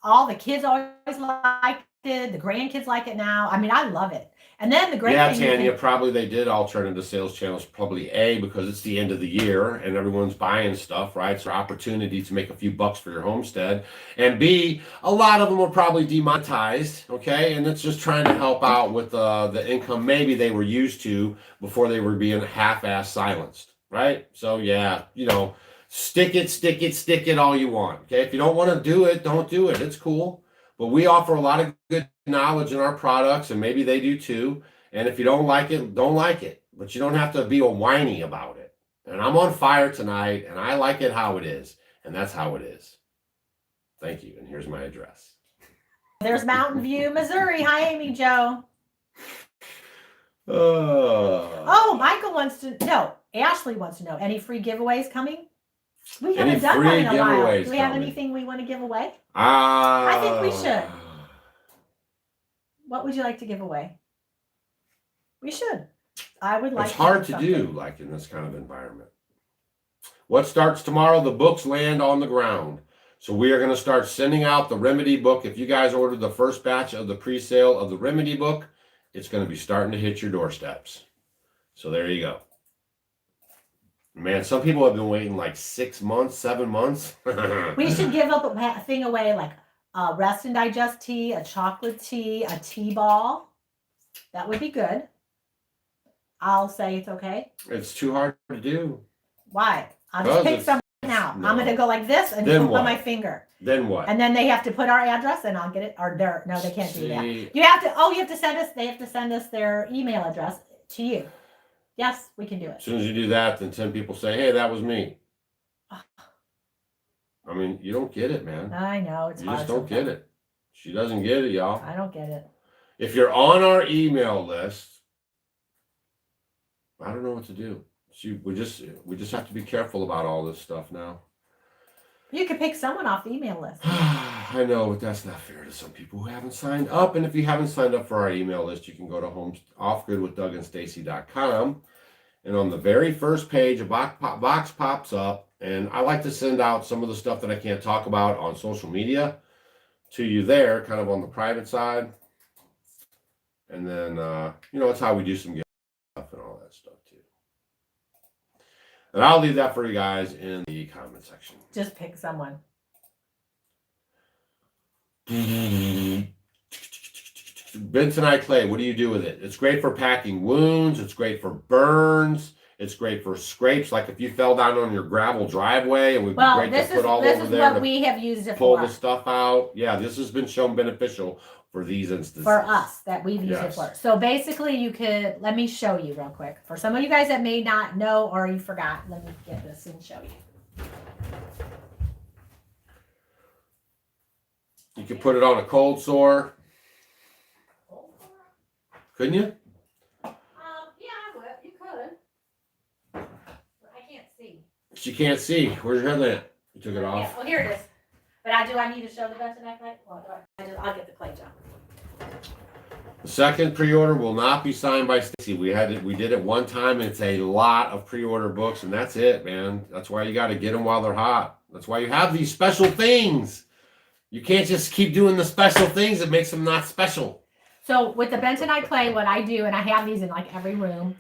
all the kids always liked it. The grandkids like it now. I mean, I love it. And then the great thing, Tanya, probably they did alternative sales channels. Probably A, because it's the end of the year and everyone's buying stuff, right? So opportunity to make a few bucks for your homestead. And B, a lot of them were probably demonetized, okay? And it's just trying to help out with the income maybe they were used to before they were being half-ass silenced, right? So yeah, you know, stick it all you want, okay? If you don't want to do it, don't do it. It's cool. But we offer a lot of good knowledge in our products, and maybe they do too. And if you don't like it, don't like it. But you don't have to be a whiny about it. And I'm on fire tonight, and I like it how it is. And that's how it is. Thank you. And here's my address. There's Mountain View, Missouri. Hi, Amy Jo. Michael wants to know. Ashley wants to know. Any free giveaways coming? We haven't done one in a while. Do we have anything we want to give away? I think we should. What would you like to give away? We should. I would like. It's hard to do, like in this kind of environment. What starts tomorrow? The books land on the ground. So we are going to start sending out the Remedy book. If you guys ordered the first batch of the pre-sale of the Remedy book, it's going to be starting to hit your doorsteps. So there you go. Man, some people have been waiting like 6 months, 7 months. We should give up a thing away, like a rest and digest tea, a chocolate tea, a tea ball. That would be good. I'll say it's okay. It's too hard to do. Why? I'll just pick something out. No. I'm going to go like this and put on my finger. Then what? And then they have to put our address and I'll get it. Or their, no, they can't do that. You have to send us, they have to send us their email address to you. Yes, we can do it. As soon as you do that, then 10 people say, hey, that was me. I mean, you don't get it, man. I know. It's hard. You just don't get it. She doesn't get it, y'all. I don't get it. If you're on our email list, I don't know what to do. We just have to be careful about all this stuff now. You could pick someone off the email list. I know, but that's not fair to some people who haven't signed up. And if you haven't signed up for our email list, you can go to offgridwithdougandstacy.com. And on the very first page, a box pops up. And I like to send out some of the stuff that I can't talk about on social media to you there, kind of on the private side. And then, it's how we do some stuff and all that stuff too. And I'll leave that for you guys in the comment section. Just pick someone. Bentonite clay, what do you do with it? It's great for packing wounds. It's great for burns. It's great for scrapes. Like if you fell down on your gravel driveway, it would be great to put all over there. This is what we have used it for. Pull the stuff out. Yeah, this has been shown beneficial for these instances. For us, that we've used it for. So basically you could, let me show you real quick. For some of you guys that may not know or you forgot, let me get this and show you. You could put it on a cold sore. Couldn't you? Yeah, I would. You could. I can't see. She can't see. Where's your headlamp? You took it off. Yeah, well, here it is. Now, do I need to show the bentonite clay? Well, I'll get the clay jar. The second pre-order will not be signed by Stacy. We did it one time, and it's a lot of pre-order books, and that's it, man. That's why you got to get them while they're hot. That's why you have these special things. You can't just keep doing the special things. It makes them not special. So with the bentonite clay, what I do, and I have these in like every room,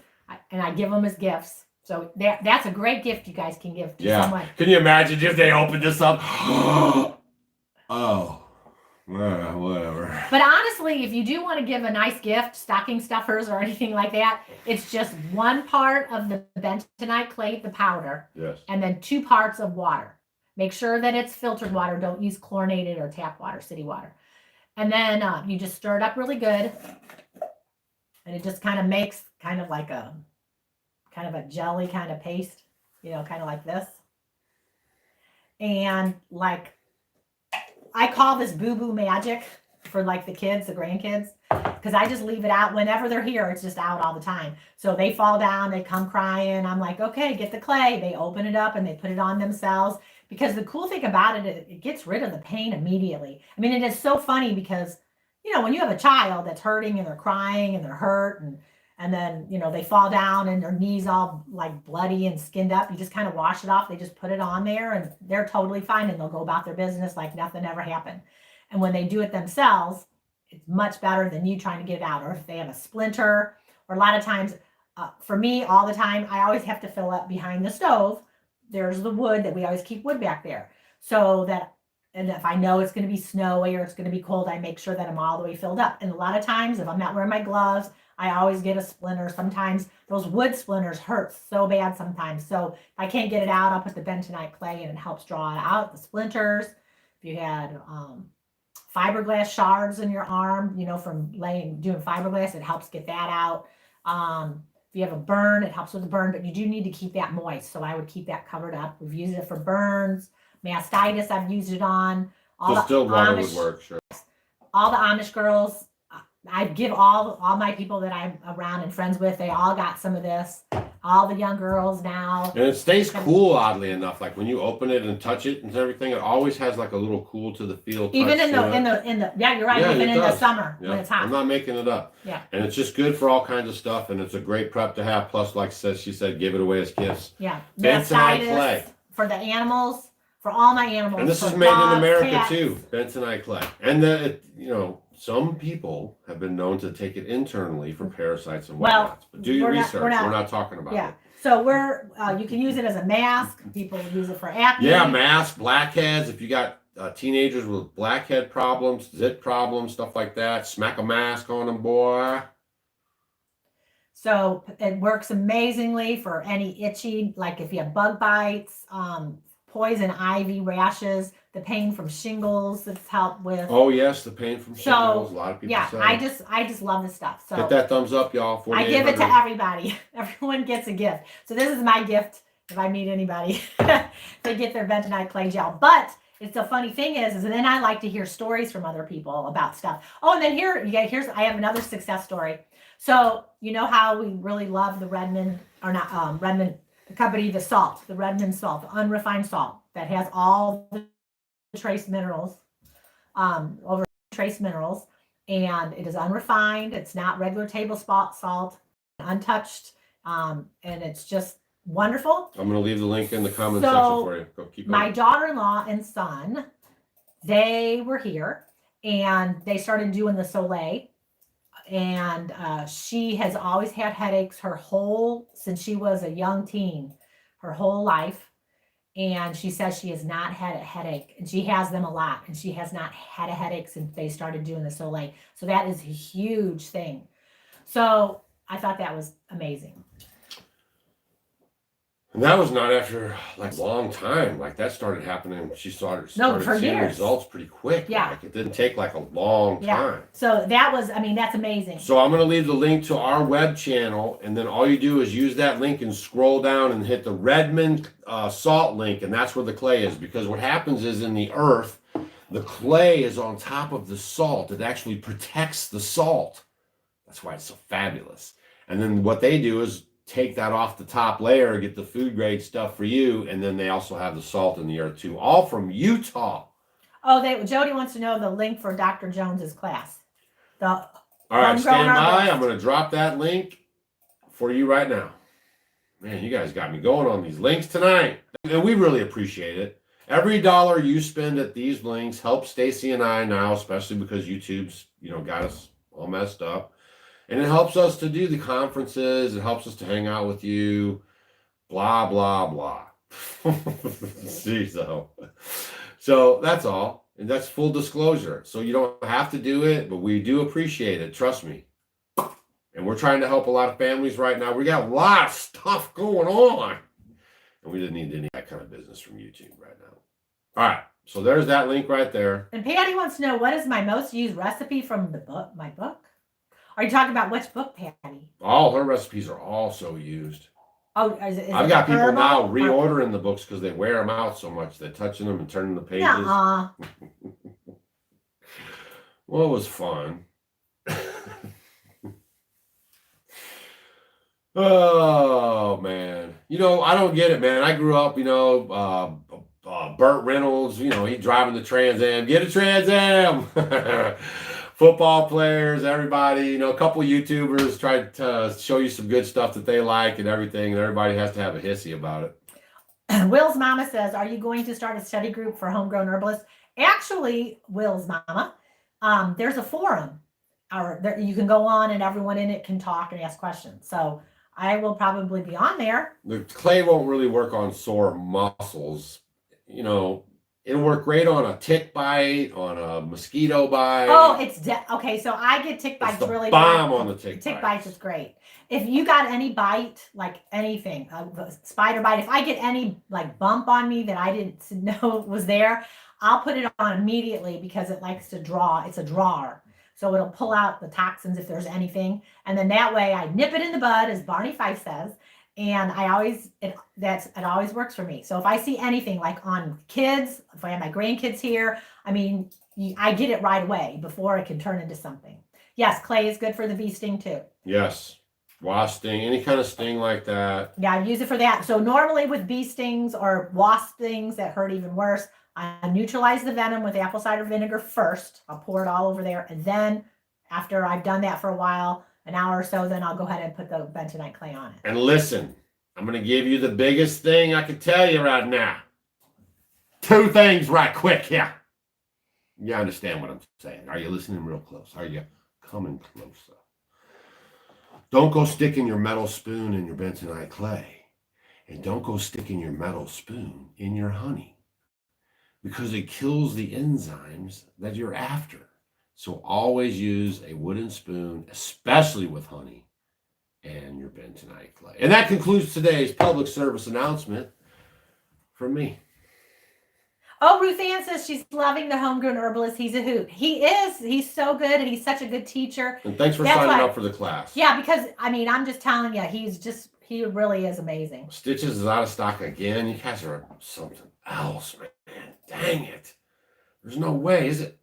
and I give them as gifts. So that's a great gift you guys can give to someone. Can you imagine if they opened this up? Oh. Whatever. But honestly, if you do want to give a nice gift, stocking stuffers or anything like that, it's just one part of the bentonite clay, the powder, and then 2 parts of water. Make sure that it's filtered water. Don't use chlorinated or tap water, city water. And then you just stir it up really good, and it just kind of makes kind of like a jelly kind of paste, kind of like this. And like, I call this boo-boo magic for like the kids, the grandkids, because I just leave it out whenever they're here. It's just out all the time. So they fall down, they come crying. I'm like, okay, get the clay. They open it up and they put it on themselves, because the cool thing about it, it gets rid of the pain immediately. I mean, it is so funny because, when you have a child that's hurting and they're crying and they're hurt, and then, they fall down and their knees all like bloody and skinned up. You just kind of wash it off. They just put it on there and they're totally fine, and they'll go about their business like nothing ever happened. And when they do it themselves, it's much better than you trying to get it out. Or if they have a splinter, or a lot of times, for me, all the time, I always have to fill up behind the stove. There's the wood that we always keep wood back there. So that, and if I know it's going to be snowy or it's going to be cold, I make sure that I'm all the way filled up. And a lot of times, if I'm not wearing my gloves, I always get a splinter. Sometimes those wood splinters hurt so bad sometimes. So if I can't get it out, I'll put the bentonite clay and it helps draw it out, the splinters. If you had fiberglass shards in your arm, from doing fiberglass, it helps get that out. If you have a burn, it helps with the burn, but you do need to keep that moist. So I would keep that covered up. We've used it for burns, mastitis, I've used it on. Distilled water would work, sure. All the Amish girls, I give all my people that I'm around and friends with, they all got some of this. All the young girls now. And it stays cool, oddly enough. Like when you open it and touch it and everything, it always has like a little cool to the feel. Even in the yeah, you're right. Yeah, even in the summer when it's hot. I'm not making it up. Yeah. And it's just good for all kinds of stuff, and it's a great prep to have. Plus, like she said, give it away as gifts. Yeah. Bentonite clay for the animals, for all my animals. And this is made in America too. Bentonite clay, and some people have been known to take it internally for parasites and whatnot. But do your research. We're not talking about it. So you can use it as a mask. People use it for acne. Yeah, mask, blackheads. If you got teenagers with blackhead problems, zit problems, stuff like that, smack a mask on them, boy. So it works amazingly for any itchy, like if you have bug bites, poison ivy rashes, the pain from shingles that's helped with. Oh yes, the pain from shingles. A lot of people say. I just love this stuff. So hit that thumbs up, y'all. I give it to everybody. Everyone gets a gift. So this is my gift if I meet anybody. They get their bentonite clay gel. But it's the funny thing is then I like to hear stories from other people about stuff. Oh, and then I have another success story. So you know how we really love the Redmond, the company, the salt, the Redmond salt, the unrefined salt that has all the trace minerals, over trace minerals, and it is unrefined. It's not regular table salt, untouched, and it's just wonderful. I'm going to leave the link in the comment section for you. Go keep going. My daughter-in-law and son, they were here, and they started doing the Soleil, and she has always had headaches since she was a young teen, her whole life. And she says she has not had a headache, and she has them a lot, and she has not had a headache since they started doing the Soleil. So that is a huge thing. So I thought that was amazing. And that was not after like a long time. Like that started happening. She started seeing results pretty quick. Yeah. Like it didn't take like a long time. So that's amazing. So I'm going to leave the link to our web channel, and then all you do is use that link and scroll down and hit the Redmond salt link, and that's where the clay is. Because what happens is in the earth, the clay is on top of the salt. It actually protects the salt. That's why it's so fabulous. And then what they do is take that off the top layer, get the food grade stuff for you, and then they also have the salt in the earth too, all from Utah. Oh, Jody wants to know the link for Dr. Jones's class. All right, stand by. I'm going to drop that link for you right now. Man, you guys got me going on these links tonight. And we really appreciate it. Every dollar you spend at these links helps Stacy and I now, especially because YouTube's, got us all messed up. And it helps us to do the conferences. It helps us to hang out with you. Blah, blah, blah. See, so that's all. And that's full disclosure. So you don't have to do it, but we do appreciate it. Trust me. And we're trying to help a lot of families right now. We got a lot of stuff going on. And we didn't need any of that kind of business from YouTube right now. All right. So there's that link right there. And Patty wants to know, what is my most used recipe from the book? My book? Are you talking about which book, Patty? All her recipes are also used. Oh, I've got people now reordering the books because they wear them out so much. They're touching them and turning the pages. Nuh-uh. Well, it was fun. Oh, man. I don't get it, man. I grew up, Burt Reynolds, he driving the Trans Am. Get a Trans Am! Football players, everybody, a couple of YouTubers tried to show you some good stuff that they like and everything, and everybody has to have a hissy about it. Will's mama says, are you going to start a study group for homegrown herbalists? Actually, Will's mama, there's a forum. You can go on and everyone in it can talk and ask questions. So I will probably be on there. The clay won't really work on sore muscles. It'll work great on a tick bite, on a mosquito bite. Oh, okay. So I get tick bites really bad. On the tick bites is great. If you got any bite, like anything, spider bite, if I get any like bump on me that I didn't know was there, I'll put it on immediately because it likes to draw. It's a drawer. So it'll pull out the toxins if there's anything. And then that way I nip it in the bud, as Barney Fife says. And it always works for me. So if I see anything like on kids, if I have my grandkids here, I get it right away before it can turn into something. Yes, clay is good for the bee sting too. Yes. Wasp sting, any kind of sting like that. Yeah, I use it for that. So normally with bee stings or wasp stings that hurt even worse, I neutralize the venom with apple cider vinegar first. I'll pour it all over there. And then after I've done that for a while, an hour or so, then I'll go ahead and put the bentonite clay on it. And listen, I'm going to give you the biggest thing I can tell you right now. 2 things right quick here. You understand what I'm saying. Are you listening real close? Are you coming closer? Don't go sticking your metal spoon in your bentonite clay. And don't go sticking your metal spoon in your honey. Because it kills the enzymes that you're after. So always use a wooden spoon, especially with honey, and your bentonite clay. And that concludes today's public service announcement from me. Oh, Ruth Ann says she's loving the homegrown herbalist. He's a hoot. He is. He's so good, and he's such a good teacher. And thanks for signing up for the class. Yeah, because, I'm just telling you, he really is amazing. Stitches is out of stock again. You guys are something else, man. Dang it. There's no way, is it?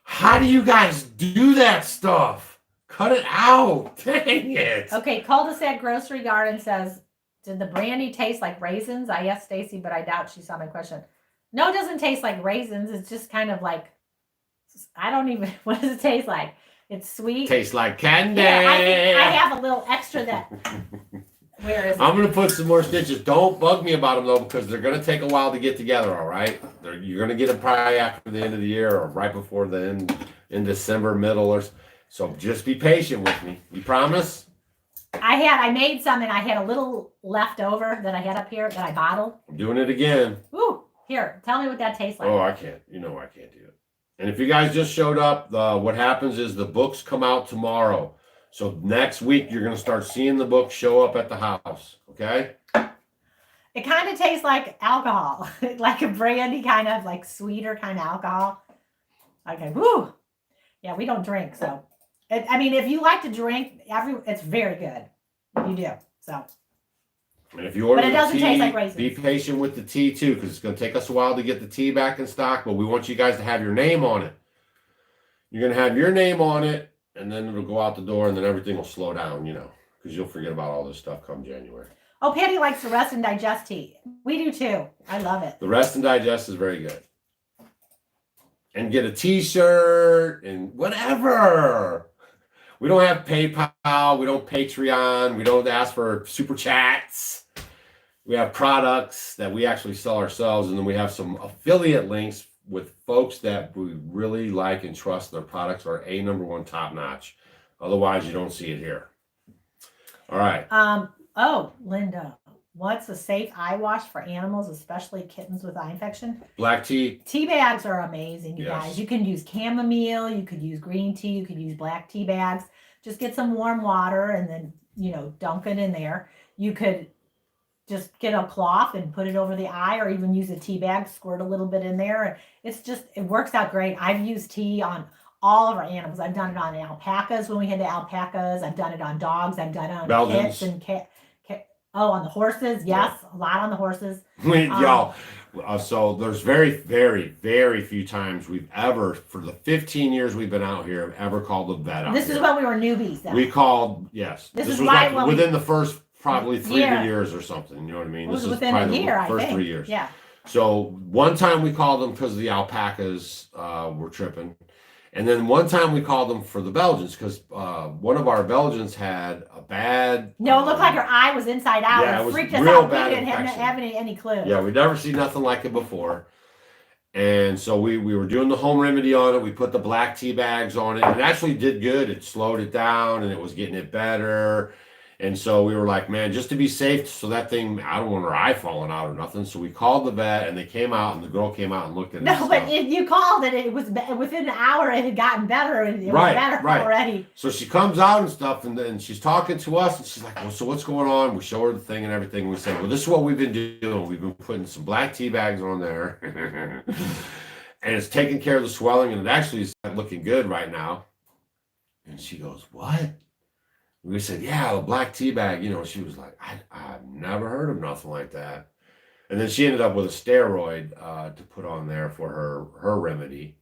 How do you guys do that stuff? Cut it out. Dang it. Okay, Cul-de-sac Grocery Garden says, did the brandy taste like raisins? I asked Stacy, but I doubt she saw my question. No, it doesn't taste like raisins. It's just kind of like, what does it taste like? It's sweet. Tastes like candy. Yeah, I have a little extra that. Where is it? I'm going to put some more stitches. Don't bug me about them, though, because they're going to take a while to get together, all right? You're going to get them probably after the end of the year or right before the end, in December, middle. So just be patient with me. You promise? I made some, and I had a little left over that I had up here that I bottled. I'm doing it again. Ooh, here, tell me what that tastes like. Oh, I can't. I can't do it. And if you guys just showed up, what happens is the books come out tomorrow. So next week, you're going to start seeing the book show up at the house, okay? It kind of tastes like alcohol, like a brandy kind of, like sweeter kind of alcohol. Okay, woo. Yeah, we don't drink, so. If you like to drink, it's very good. You do, so. And if you order but it doesn't taste like raisins. Be patient with the tea, too, because it's going to take us a while to get the tea back in stock, but we want you guys to have your name on it. You're going to have your name on it. And then it'll go out the door, and then everything will slow down, because you'll forget about all this stuff come January. Oh, Patty likes the Rest and Digest tea. We do too. I love it. The Rest and Digest is very good. and get a t-shirt and whatever. We don't have PayPal, we don't Patreon, we don't ask for super chats. We have products that we actually sell ourselves, and then we have some affiliate links with folks that we really like and trust. Their products are number one, top notch. Otherwise, you don't see it here. All right. Oh, Linda, what's a safe eye wash for animals, especially kittens with eye infection? Black tea. Tea bags are amazing, you Yes. guys. You can use chamomile, you could use green tea, you could use black tea bags. Just get some warm water and then, dunk it in there. You could just get a cloth and put it over the eye, or even use a tea bag, squirt a little bit in there. It works out great. I've used tea on all of our animals. I've done it on alpacas when we had the alpacas. I've done it on dogs. I've done it on Belgians. kits and on the horses. Yes, a lot on the horses. Y'all, so there's very, very, very few times we've ever, for the 15 years we've been out here, have ever called the vet out. This is when we were newbies. Though. We called, yes. This is was right like within the first probably 3 years or something. You know what I mean? It was this within is a probably year, the first I think. 3 years. Yeah. So one time we called them because the alpacas were tripping. And then one time we called them for the Belgians because one of our Belgians had a bad. No, it looked like her eye was inside out. Yeah, it was freaked us real out. bad We didn't infection. have any clue. Yeah, we'd never seen nothing like it before. And so we were doing the home remedy on it. We put the black tea bags on it. And it actually did good. It slowed it down and it was getting it better. And so we were like, man, just to be safe, so that thing, I don't want her eye falling out or nothing. So we called the vet, and they came out, and the girl came out and looked at it. No, but if you called it, it was within an hour. It had gotten better, and it was better already. So she comes out and stuff, and then she's talking to us, and she's like, well, so what's going on? We show her the thing and everything. And we say, well, this is what we've been doing. We've been putting some black tea bags on there, and it's taking care of the swelling, and it actually is looking good right now. And she goes, what? We said, yeah, the black tea bag. She was like, I've never heard of nothing like that. And then she ended up with a steroid to put on there for her remedy.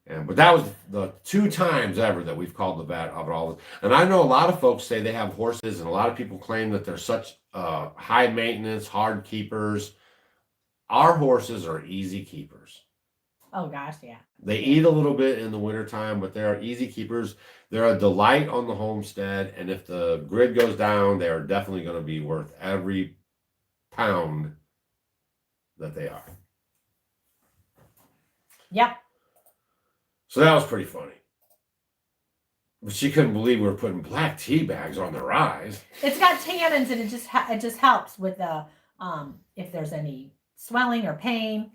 But that was the 2 times ever that we've called the vet of it all. And I know a lot of folks say they have horses, and a lot of people claim that they're such high maintenance, hard keepers. Our horses are easy keepers. Oh, gosh, yeah. They eat a little bit in the wintertime, but they are easy keepers. They're a delight on the homestead, and if the grid goes down, they are definitely going to be worth every pound that they are. Yep. So that was pretty funny. But she couldn't believe we were putting black tea bags on their eyes. It's got tannins, and it just helps with the if there's any swelling or pain.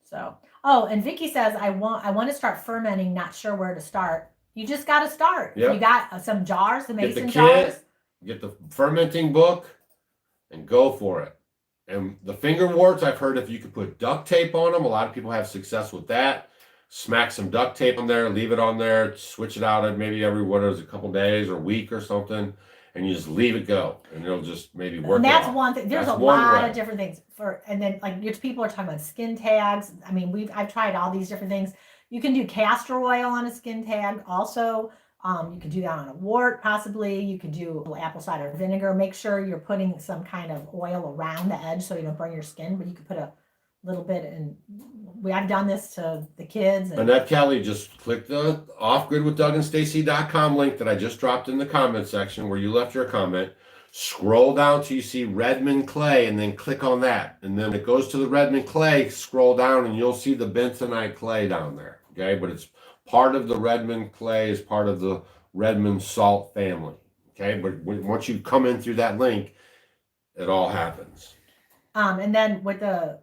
So, and Vicky says, I want to start fermenting, not sure where to start. You just got to start. Yep. You got some jars, the mason jars. Get the fermenting book and go for it. And the finger warts, I've heard if you could put duct tape on them, a lot of people have success with that. Smack some duct tape on there, leave it on there, switch it out maybe every a couple days or week or something. And you just leave it go, and it'll just maybe work. And that's one thing. There's a lot of different things and then people are talking about skin tags. I mean, I've tried all these different things. You can do castor oil on a skin tag. Also, you can do that on a wart, possibly. You can do a little apple cider vinegar. Make sure you're putting some kind of oil around the edge so you don't burn your skin. But you can put a little bit, and I've done this to the kids. Annette Kelly, just click the offgridwithdougandstacy.com link that I just dropped in the comment section where you left your comment. Scroll down till you see Redmond clay, and then click on that. And then it goes to the Redmond clay. Scroll down, and you'll see the bentonite clay down there. Okay, but it's part of the Redmond clay, is part of the Redmond salt family. Okay, but once you come in through that link, it all happens. And then with the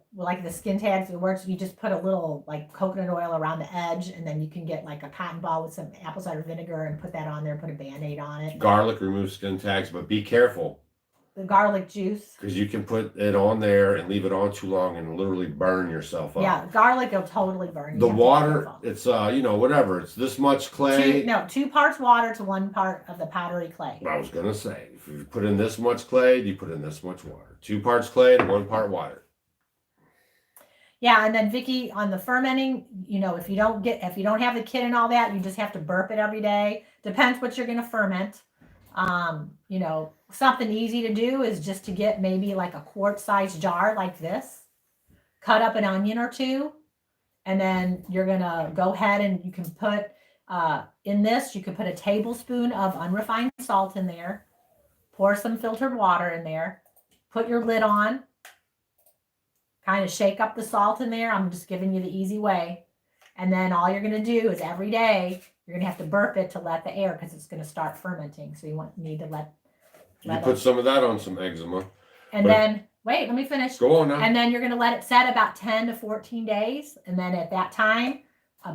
skin tags, it works. You just put a little coconut oil around the edge, and then you can get a cotton ball with some apple cider vinegar and put that on there. Put a Band-Aid on it. Garlic removes skin tags, but be careful. The garlic juice. Because you can put it on there and leave it on too long and literally burn yourself up. Yeah, garlic will totally burn you. The water, it's whatever. It's this much clay. 2 parts water to 1 part of the powdery clay. I was gonna say, if you put in this much clay, you put in this much water. 2 parts clay to 1 part water. Yeah, and then Vicky, on the fermenting, if you don't have the kit and all that, you just have to burp it every day. Depends what you're gonna ferment. Something easy to do is just to get maybe a quart-sized jar like this, cut up an onion or 2, And then you're going to go ahead and you can put in this, you can put a tablespoon of unrefined salt in there, pour some filtered water in there, put your lid on, kind of shake up the salt in there. I'm just giving you the easy way. And then all you're going to do is every day, you're going to have to burp it to let the air, because it's going to start fermenting. So you need to let You put some of that on some eczema. And then, wait, let me finish. Go on now. And then you're going to let it set about 10 to 14 days. And then at that time,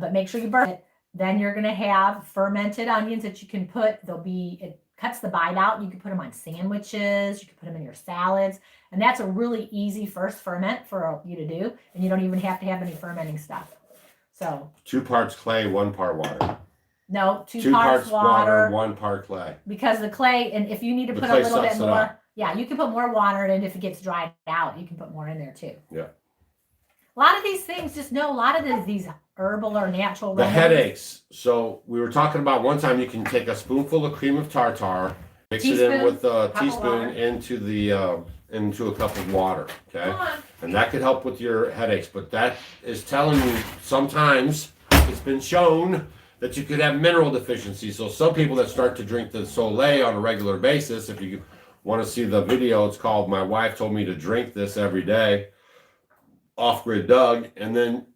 but make sure you burp it. Then you're going to have fermented onions that you can put. It cuts the bite out. You can put them on sandwiches. You can put them in your salads. And that's a really easy first ferment for you to do. And you don't even have to have any fermenting stuff. So 2 parts clay, 1 part water. No, 2 2 parts water, 1 part clay. Because the clay, and if you need to put a little bit more, yeah, you can put more water in, and if it gets dried out, you can put more in there too. Yeah. A lot of these things, just know a lot of these herbal or natural The remedies. headaches. So we were talking about one time you can take a spoonful of cream of tartar, mix it in with a teaspoon into a cup of water. Okay. And that could help with your headaches. But that is telling you sometimes it's been shown that you could have mineral deficiency. So some people that start to drink the Soleil on a regular basis, if you want to see the video, it's called My Wife Told Me to Drink This Every Day, Off-Grid Doug, and then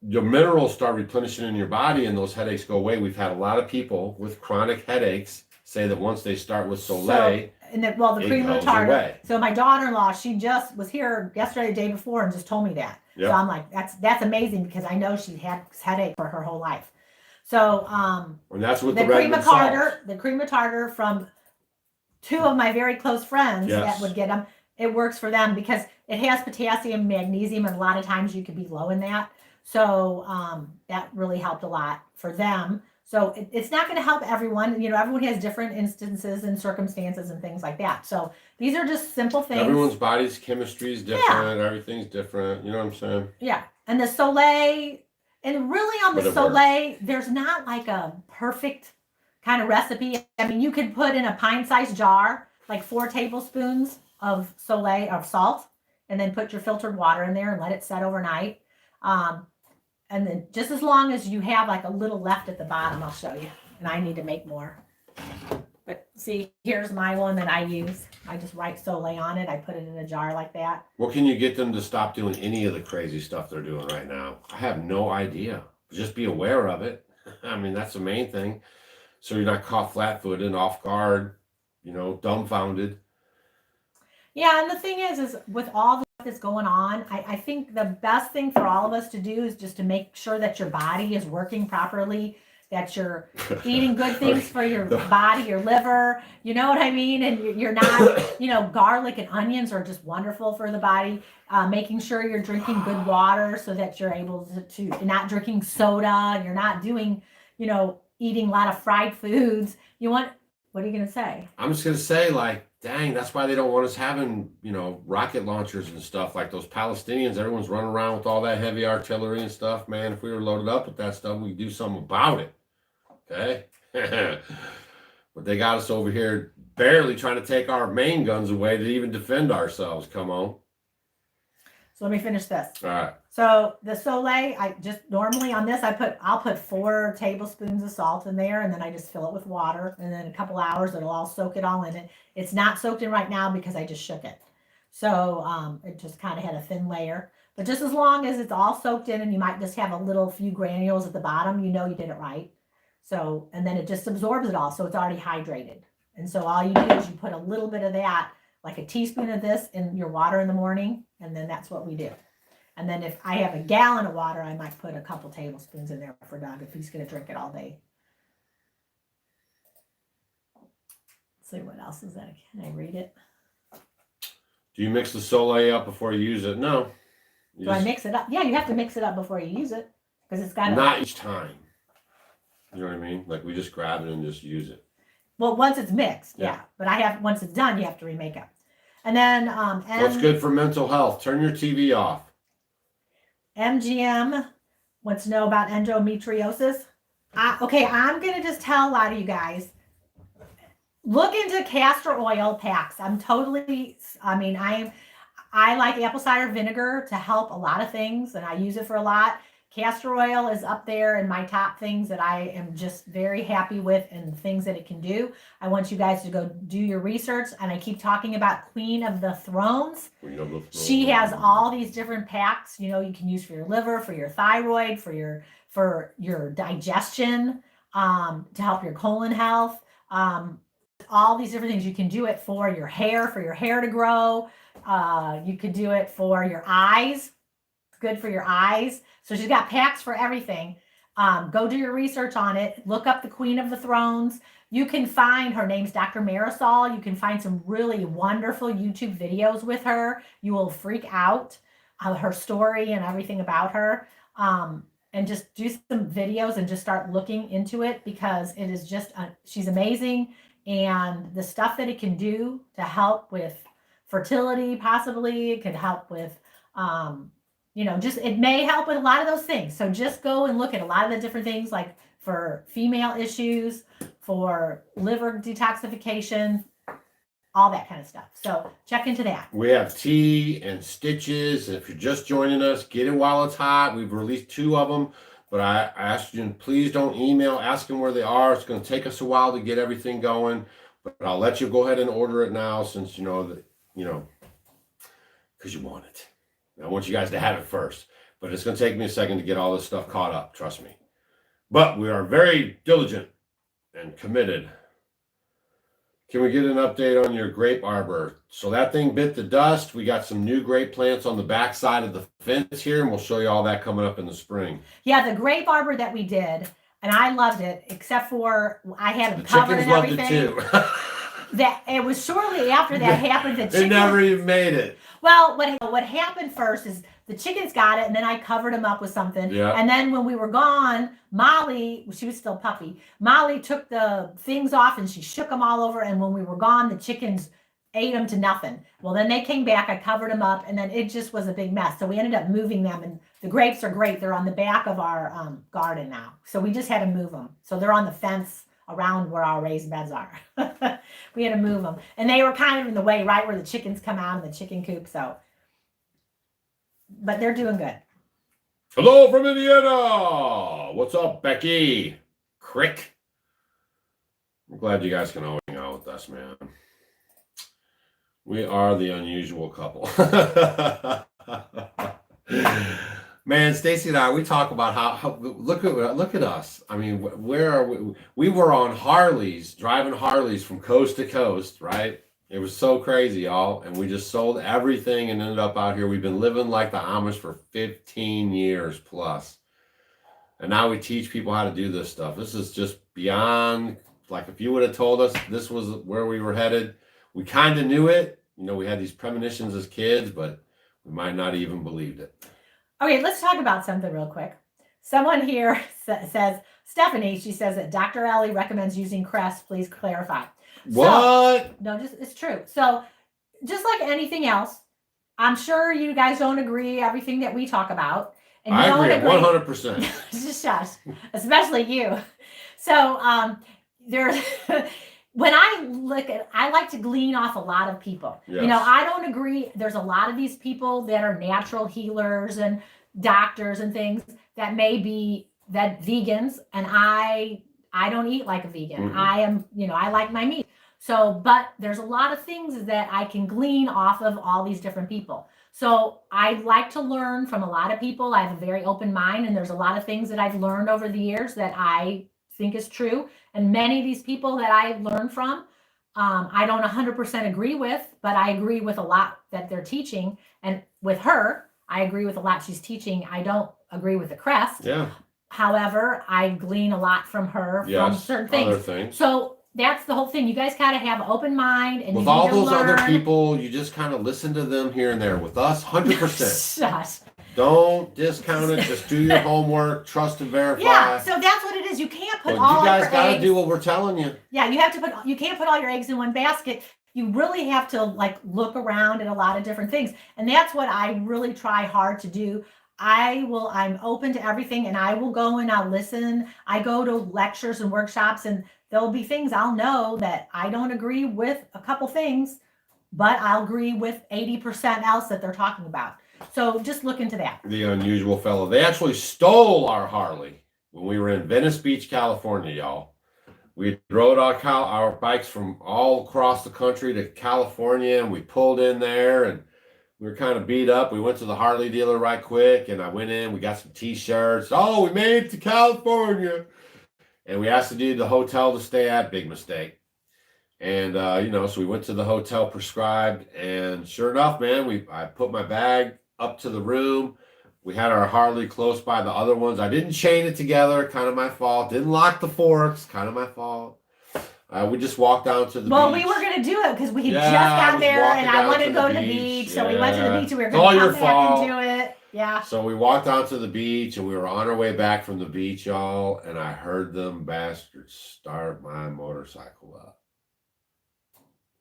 your minerals start replenishing in your body and those headaches go away. We've had a lot of people with chronic headaches say that once they start with Soleil, the cream of tartar. Away. So my daughter-in-law, she just was here yesterday, the day before, and just told me that. Yep. So I'm like, that's amazing, because I know she had headache for her whole life. So and that's with the cream of tartar from 2 of my very close friends that would get them. It works for them because it has potassium, magnesium, and a lot of times you could be low in that. So that really helped a lot for them. So it's not going to help everyone. You know, everyone has different instances and circumstances and things like that. So these are just simple things. Everyone's body's chemistry is different. Yeah. Everything's different. You know what I'm saying? Yeah. And the Soleil, and really on the Soleil, there's not like a perfect kind of recipe. I mean, you could put in a pint-sized jar, like 4 tablespoons of Soleil of salt, and then put your filtered water in there and let it set overnight. And then just as long as you have like a little left at the bottom, I'll show you. And I need to make more. But see, here's my one that I use. I just write Soleil on it. I put it in a jar like that. What can you get them to stop doing any of the crazy stuff they're doing right now? I have no idea. Just be aware of it. I mean, that's the main thing. So you're not caught flat-footed, off guard, dumbfounded. Yeah, and the thing is with all the stuff that's going on, I think the best thing for all of us to do is just to make sure that your body is working properly, that you're eating good things for your body, your liver, you know what I mean? And you're not, garlic and onions are just wonderful for the body. Making sure you're drinking good water so that you're able to not drinking soda, you're not doing, eating a lot of fried foods. What are you going to say? I'm just going to say, dang, that's why they don't want us having, rocket launchers and stuff like those Palestinians. Everyone's running around with all that heavy artillery and stuff. Man, if we were loaded up with that stuff, we'd do something about it. Okay? But they got us over here barely trying to take our main guns away to even defend ourselves. Come on. So let me finish this. All right. So the Soleil, I just normally on this, I'll put 4 tablespoons of salt in there, and then I just fill it with water, and then a couple hours it'll all soak it all in it. It's not soaked in right now because I just shook it. So it just kind of had a thin layer, but just as long as it's all soaked in, and you might just have a few granules at the bottom, you did it right. So, and then it just absorbs it all. So it's already hydrated. And so all you do is you put a little bit of that, like a teaspoon of this in your water in the morning. And then that's what we do. And then if I have a gallon of water, I might put a couple tablespoons in there for Doug if he's going to drink it all day. Let's see, what else is that? Can I read it? Do you mix the Soleil up before you use it? No. I mix it up? Yeah, you have to mix it up before you use it because it's got to. Not each time. You know what I mean? Like we just grab it and just use it. Well, once it's mixed, yeah. But once it's done, you have to remake it. And then what's good for mental health? Turn your TV off. MGM wants to know about endometriosis. Okay, I'm going to just tell a lot of you guys, look into castor oil packs. I like apple cider vinegar to help a lot of things, and I use it for a lot. Castor oil is up there in my top things that I am just very happy with and things that it can do. I want you guys to go do your research. And I keep talking about Queen of the Thrones. She has all these different packs, you can use for your liver, for your thyroid, for your digestion, to help your colon health. All these different things. You can do it for your hair to grow. You could do it for your eyes. It's good for your eyes. So she's got packs for everything. Go do your research on it. Look up the Queen of the Thrones. You can find, her name's Dr. Marisol. You can find some really wonderful YouTube videos with her. You will freak out, her story and everything about her. And just do some videos and just start looking into it, because it is just, she's amazing. And the stuff that it can do to help with fertility, possibly, it could help with, it may help with a lot of those things. So just go and look at a lot of the different things, like for female issues, for liver detoxification, all that kind of stuff. So check into that. We have tea and stitches. If you're just joining us, get it while it's hot. We've released 2 of them, but I asked you, please don't email, ask them where they are. It's going to take us a while to get everything going, but I'll let you go ahead and order it now, since you know that, because you want it. I want you guys to have it first, but it's going to take me a second to get all this stuff caught up. Trust me. But we are very diligent and committed. Can we get an update on your grape arbor? So that thing bit the dust. We got some new grape plants on the back side of the fence here, and we'll show you all that coming up in the spring. Yeah, the grape arbor that we did, and I loved it, except for I had them covered and everything. Chickens loved it too. That it was shortly after that happened that They never even made it. Well, what happened first is the chickens got it, and then I covered them up with something. Yeah. And then when we were gone, Molly, she was still puppy, Molly took the things off and she shook them all over. And when we were gone, the chickens ate them to nothing. Well, then they came back, I covered them up, and then it just was a big mess. So we ended up moving them, and the grapes are great. They're on the back of our garden now. So we just had to move them. So they're on the fence around where our raised beds are. We had to move them. And they were kind of in the way, right where the chickens come out of the chicken coop. So, but they're doing good. Hello from Indiana. What's up, Becky? Crick. I'm glad you guys can all hang out with us, man. We are the unusual couple. Man, Stacy and I, we talk about how look at us. I mean, where are we? We were on Harleys, driving Harleys from coast to coast, right? It was so crazy, y'all. And we just sold everything and ended up out here. We've been living like the Amish for 15 years plus. And now we teach people how to do this stuff. This is just beyond, like, if you would have told us this was where we were headed, we kind of knew it. We had these premonitions as kids, but we might not even believed it. Okay, let's talk about something real quick. Someone here says, Stephanie, she says that Dr. Ellie recommends using Crest. Please clarify. What? No, it's true. So just like anything else, I'm sure you guys don't agree everything that we talk about. And you I agree 100%. Just shush, especially you. So there's... When I look at, I like to glean off a lot of people. Yes. I don't agree. There's a lot of these people that are natural healers and doctors and things that may be that vegans, and I don't eat like a vegan. Mm-hmm. I am, I like my meat. So, but there's a lot of things that I can glean off of all these different people. So I like to learn from a lot of people. I have a very open mind, and there's a lot of things that I've learned over the years that I think is true. And many of these people that I learned from, I don't 100% agree with, but I agree with a lot that they're teaching. And with her, I agree with a lot she's teaching. I don't agree with the Crest. Yeah. However, I glean a lot from her from certain things. Other things. So that's the whole thing. You guys gotta have an open mind, and with you all need to those learn. other people, you just kind of listen to them here and there. With us, 100%. Shush. Don't discount it. Just do your homework. Trust and verify. Yeah, so that's what it is. You can't put all you guys your got to eggs. do what we're telling you. Yeah, you can't put all your eggs in one basket. You really have to look around at a lot of different things. And that's what I really try hard to do. I'm open to everything, and I will go and I'll listen. I go to lectures and workshops, and there'll be things I'll know that I don't agree with a couple things, but I'll agree with 80% else that they're talking about. So just look into that. The unusual fellow. They actually stole our Harley when we were in Venice Beach, California, y'all. We rode our bikes from all across the country to California, and we pulled in there, and we were kind of beat up. We went to the Harley dealer right quick, and I went in. We got some T-shirts. Oh, we made it to California. And we asked the dude the hotel to stay at. Big mistake. And, so we went to the hotel prescribed. And sure enough, man, I put my bag up to the room. We had our Harley close by the other ones. I didn't chain it together. Kind of my fault. Didn't lock the forks. Kind of my fault. We just walked down to the beach. Well, we were going to do it because we had just got there and I wanted to go to the beach. So we went to the beach and we were going to come back and do it. Yeah. So we walked out to the beach and we were on our way back from the beach, y'all. And I heard them bastards start my motorcycle up.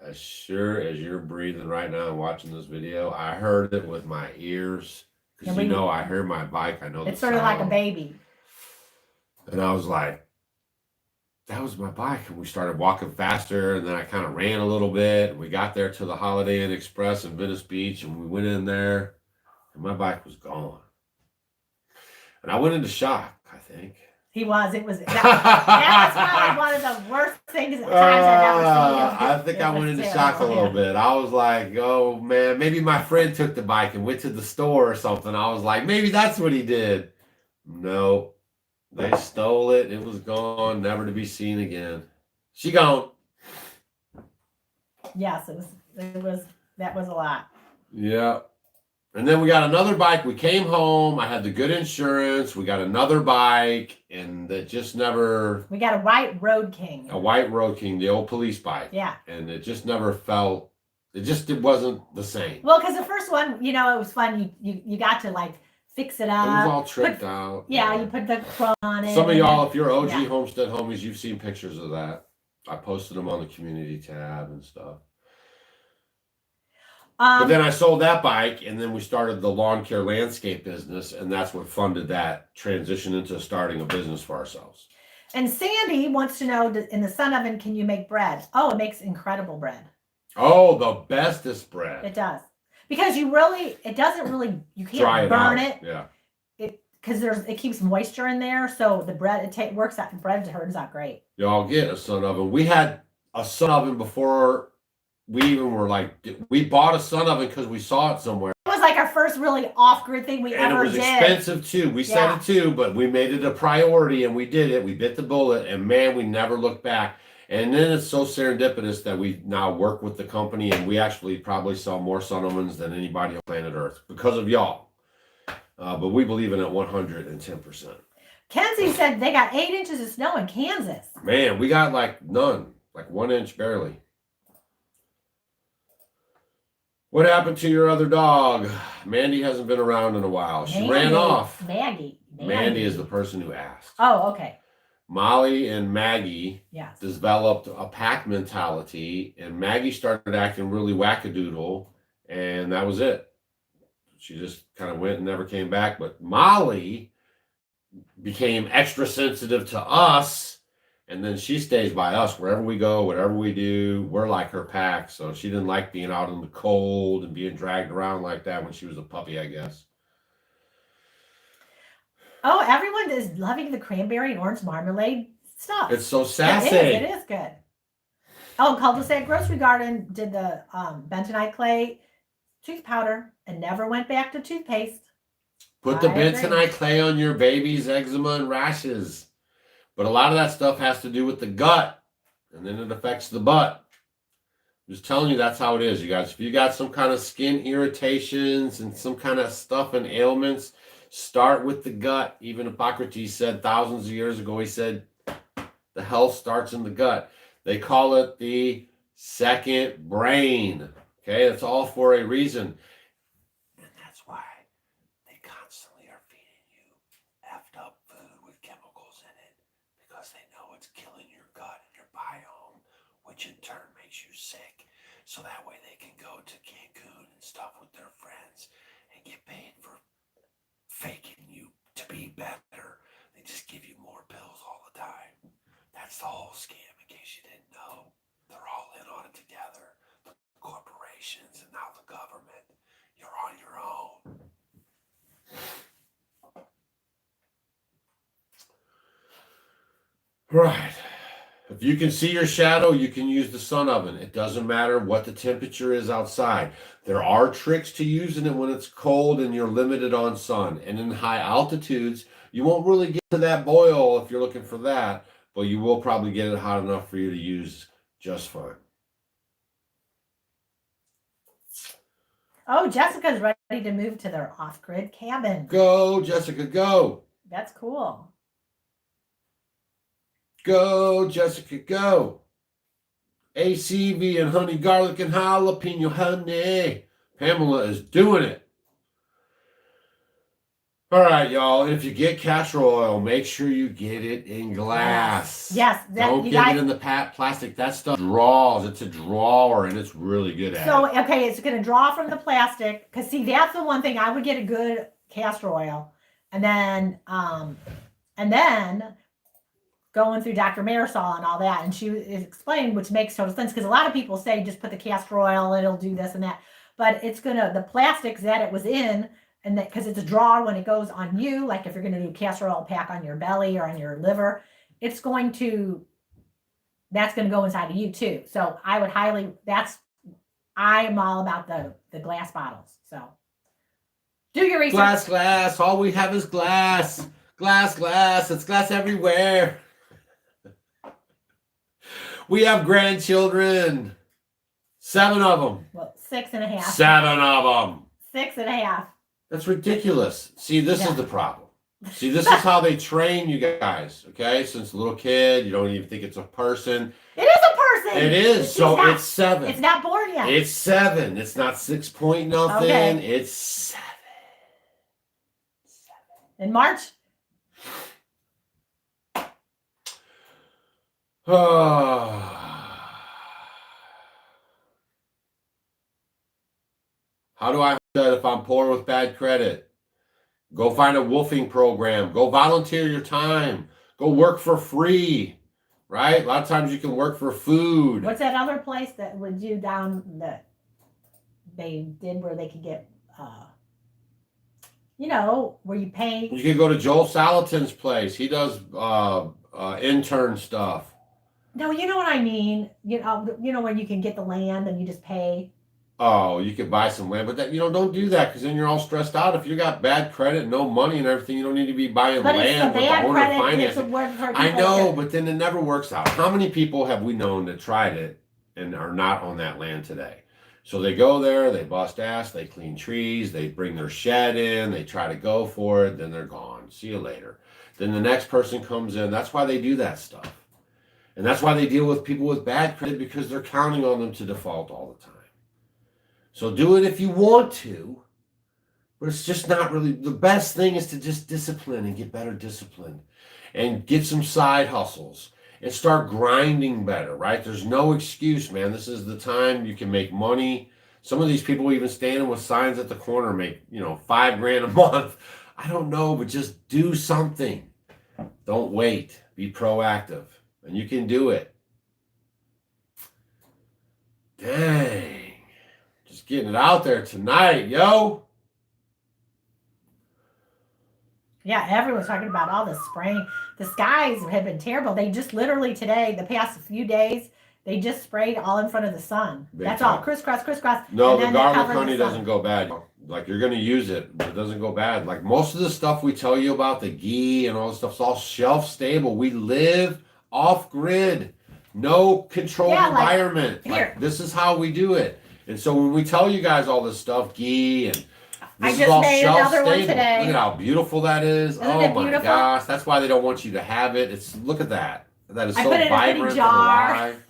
As sure as you're breathing right now and watching this video, I heard it with my ears. Because I heard my bike. I know it's sort of like a baby. And I was like, that was my bike. And we started walking faster. And then I kind of ran a little bit. We got there to the Holiday Inn Express in Venice Beach. And we went in there. And my bike was gone. And I went into shock, I think. He was. It was. That was probably one of the worst things times I've ever seen. I think I went into shock a little bit. I was like, oh, man, maybe my friend took the bike and went to the store or something. I was like, maybe that's what he did. No. They stole it. It was gone, never to be seen again. She gone. Yes, that was a lot. Yeah. And then we got another bike. We came home. I had the good insurance. We got another bike, and that just never. We got a white Road King. A white Road King, the old police bike. Yeah. And it just never felt. It wasn't the same. Well, because the first one, it was fun. You got to like fix it up. It was all tricked out. Yeah, you put the chrome on it. Some of y'all, if you're OG Homestead homies, you've seen pictures of that. I posted them on the community tab and stuff. But then I sold that bike, and then we started the lawn care landscape business, and that's what funded that transition into starting a business for ourselves. And Sandy wants to know, in the sun oven, can you make bread? Oh, it makes incredible bread. Oh, the bestest bread. It does. Because you can't burn it. Yeah. Because it keeps moisture in there, so the bread works out. The bread turns out great. Y'all get a sun oven. We had a sun oven before we even were like, we bought a sun oven because we saw it somewhere. It was like our first really off-grid thing we ever did. And it was expensive too. We said it too, but we made it a priority and we did it. We bit the bullet, and man, we never looked back. And then it's so serendipitous that we now work with the company, and we actually probably sell more sun ovens than anybody on planet Earth because of y'all. But we believe in it 110%. Kenzie said they got 8 inches of snow in Kansas. Man, we got like none, like 1 inch barely. What happened to your other dog? Mandy hasn't been around in a while. She ran off. Maggie. Mandy is the person who asked. Oh, okay. Molly and Maggie developed a pack mentality, and Maggie started acting really wackadoodle, and that was it. She just kind of went and never came back. But Molly became extra sensitive to us, and then she stays by us wherever we go, whatever we do. We're like her pack, so she didn't like being out in the cold and being dragged around like that when she was a puppy, I guess. Oh, everyone is loving the cranberry and orange marmalade stuff. It's so sassy. It is good. Oh, Cul-de-sac Grocery Garden did the bentonite clay tooth powder and never went back to toothpaste. Put the bentonite clay on your baby's eczema and rashes. But a lot of that stuff has to do with the gut, and then it affects the butt. I'm just telling you, that's how it is, you guys. If you got some kind of skin irritations and some kind of stuff and ailments, start with the gut. Even Hippocrates said thousands of years ago, he said, the health starts in the gut. They call it the second brain. Okay, that's all for a reason. And that's why they constantly are feeding you effed up food with chemicals in it, because they know it's killing your gut and your biome, which in turn makes you sick. So that way they can go to Cancun and stuff with their friends and get paid for faking you to be better. They just give you more pills all the time. That's the whole scam, in case you didn't know. They're all in on it together. The corporations and now the government. You're on your own. Right. If you can see your shadow, you can use the sun oven. It doesn't matter what the temperature is outside. There are tricks to using it when it's cold and you're limited on sun. And in high altitudes, you won't really get to that boil if you're looking for that, but you will probably get it hot enough for you to use just fine. Oh, Jessica's ready to move to their off-grid cabin. Go, Jessica, go. That's cool. Go, Jessica, go. ACV and honey, garlic, and jalapeno honey. Pamela is doing it. All right, y'all. And if you get castor oil, make sure you get it in glass. Yes. Don't get it in the plastic. That stuff draws. It's a drawer, and it's really good at it. So, okay, it's going to draw from the plastic. Because, see, that's the one thing. I would get a good castor oil. And then going through Dr. Marisol and all that. And she explained, which makes total sense. Because a lot of people say just put the castor oil, it'll do this and that. But it's going to, the plastics that it was in, and that because it's a drawer when it goes on you, like if you're going to do castor oil pack on your belly or on your liver, that's going to go inside of you too. So I would I am all about the glass bottles. So do your research. Glass. All we have is glass. Glass. It's glass everywhere. We have grandchildren. 7 of them. Well, 6.5. 7 of them. 6.5. That's ridiculous. See, this is the problem. See, this is how they train you guys, okay? Since a little kid, you don't even think it's a person. It is a person. It is. It's 7. It's not born yet. It's 7. It's not 6 point nothing. Okay. It's 7. In March? How do I that if I'm poor with bad credit? Go find a wolfing program. Go volunteer your time. Go work for free, right? A lot of times you can work for food. What's that other place that would do down that they did where they could get, where you pay? You can go to Joel Salatin's place. He does intern stuff. No, you know what I mean. Where you can get the land and you just pay. Oh, you could buy some land, but that don't do that because then you're all stressed out. If you got bad credit, no money and everything, you don't need to be buying land with the owner financing. I know, but then it never works out. How many people have we known that tried it and are not on that land today? So they go there, they bust ass, they clean trees, they bring their shed in, they try to go for it, then they're gone. See you later. Then the next person comes in. That's why they do that stuff. And that's why they deal with people with bad credit because they're counting on them to default all the time. So do it if you want to, but it's just not really, the best thing is to just discipline and get better disciplined and get some side hustles and start grinding better, right? There's no excuse, man. This is the time you can make money. Some of these people even standing with signs at the corner make, $5,000 a month. I don't know, but just do something. Don't wait. Be proactive, and you can do it. Dang. Just getting it out there tonight, yo. Yeah, everyone's talking about all the spraying. The skies have been terrible. They just literally today, the past few days, they just sprayed all in front of the sun. That's all. Crisscross. No, the garlic honey doesn't go bad. Like, you're going to use it, but it doesn't go bad. Like, most of the stuff we tell you about, the ghee and all this stuff, is all shelf stable. We live off grid. No controlled environment. Like, this is how we do it. And so when we tell you guys all this stuff, ghee and this is all shelf stable. Look at how beautiful that is. Oh my gosh. That's why they don't want you to have it. Look at that. That is so vibrant and alive.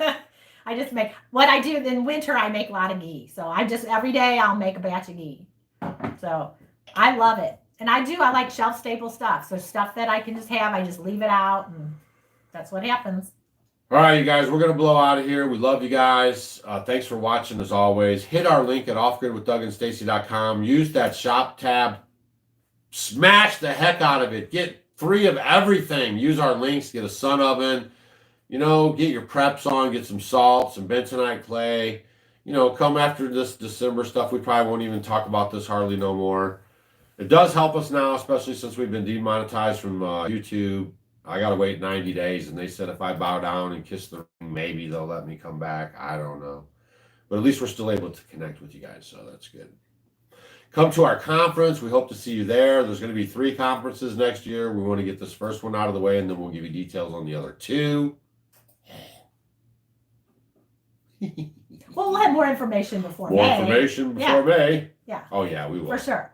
I just make what I do in winter. I make a lot of ghee. So every day I'll make a batch of ghee. So I love it. And I like shelf stable stuff. So stuff that I can just have, I just leave it out and that's what happens. All right, you guys, we're going to blow out of here. We love you guys. Thanks for watching, as always. Hit our link at offgridwithdougandstacy.com. Use that shop tab. Smash the heck out of it. Get free of everything. Use our links. Get a sun oven. Get your preps on. Get some salt, some bentonite clay. Come after this December stuff. We probably won't even talk about this hardly no more. It does help us now, especially since we've been demonetized from YouTube. I got to wait 90 days. And they said if I bow down and kiss the ring, maybe they'll let me come back. I don't know. But at least we're still able to connect with you guys. So that's good. Come to our conference. We hope to see you there. There's going to be 3 conferences next year. We want to get this first one out of the way, and then we'll give you details on the other 2. Well, we'll have more information before May. More information before May. Yeah. Oh, yeah, we will. For sure.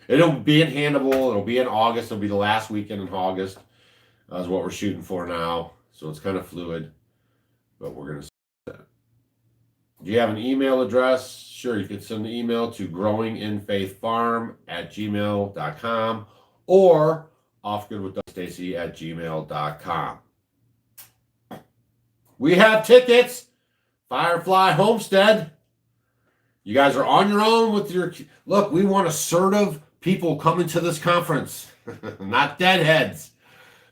It'll be in Hannibal. It'll be in August. It'll be the last weekend in August. Is what we're shooting for now. So it's kind of fluid, but we're going to. Do you have an email address? Sure, you can send an email to growinginfaithfarm@gmail.com or offgoodwithstacy@gmail.com. We have tickets. Firefly Homestead. You guys are on your own with your... Look, we want assertive people coming to this conference, not deadheads.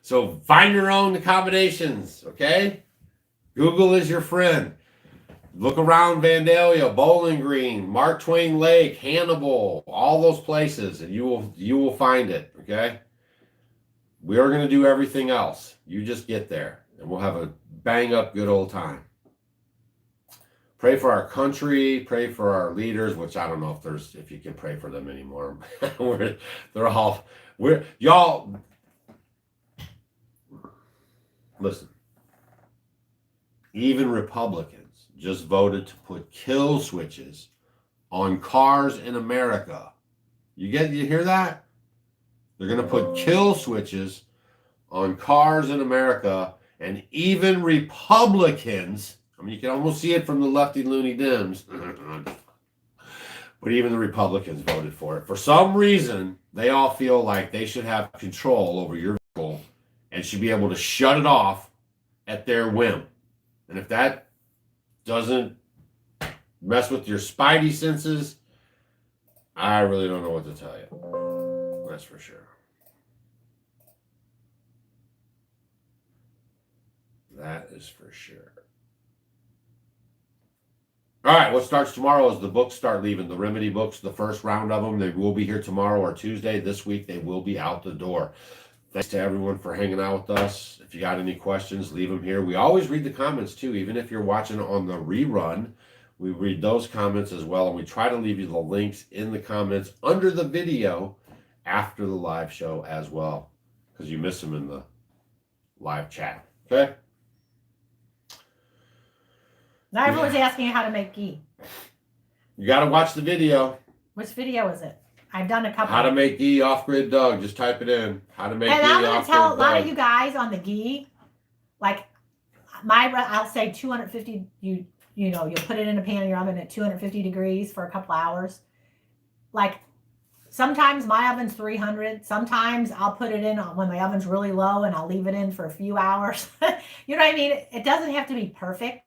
So find your own accommodations, okay? Google is your friend. Look around Vandalia, Bowling Green, Mark Twain Lake, Hannibal, all those places, and you will find it, okay? We are going to do everything else. You just get there, and we'll have a bang-up good old time. Pray for our country, pray for our leaders, which I don't know if you can pray for them anymore. Y'all, listen, even Republicans just voted to put kill switches on cars in America. You hear that? They're going to put kill switches on cars in America, and even Republicans, I mean, you can almost see it from the lefty loony Dems, but even the Republicans voted for it. For some reason, they all feel like they should have control over your vehicle and should be able to shut it off at their whim. And if that doesn't mess with your spidey senses, I really don't know what to tell you. That's for sure. That is for sure. All right, what starts tomorrow is the books start leaving. The Remedy books, the first round of them, they will be here tomorrow or Tuesday. This week, they will be out the door. Thanks to everyone for hanging out with us. If you got any questions, leave them here. We always read the comments, too. Even if you're watching on the rerun, we read those comments as well. And we try to leave you the links in the comments under the video after the live show as well, because you miss them in the live chat. Okay? Now everyone's asking you how to make ghee. You got to watch the video. Which video is it? I've done a couple. How to make ghee off-grid Doug. Just type it in. How to make ghee off-grid Doug. And I'm going to tell a lot of you guys on the ghee, like I'll say 250, you know, you'll put it in a pan in your oven at 250 degrees for a couple hours. Like sometimes my oven's 300. Sometimes I'll put it in when my oven's really low and I'll leave it in for a few hours. You know what I mean? It doesn't have to be perfect.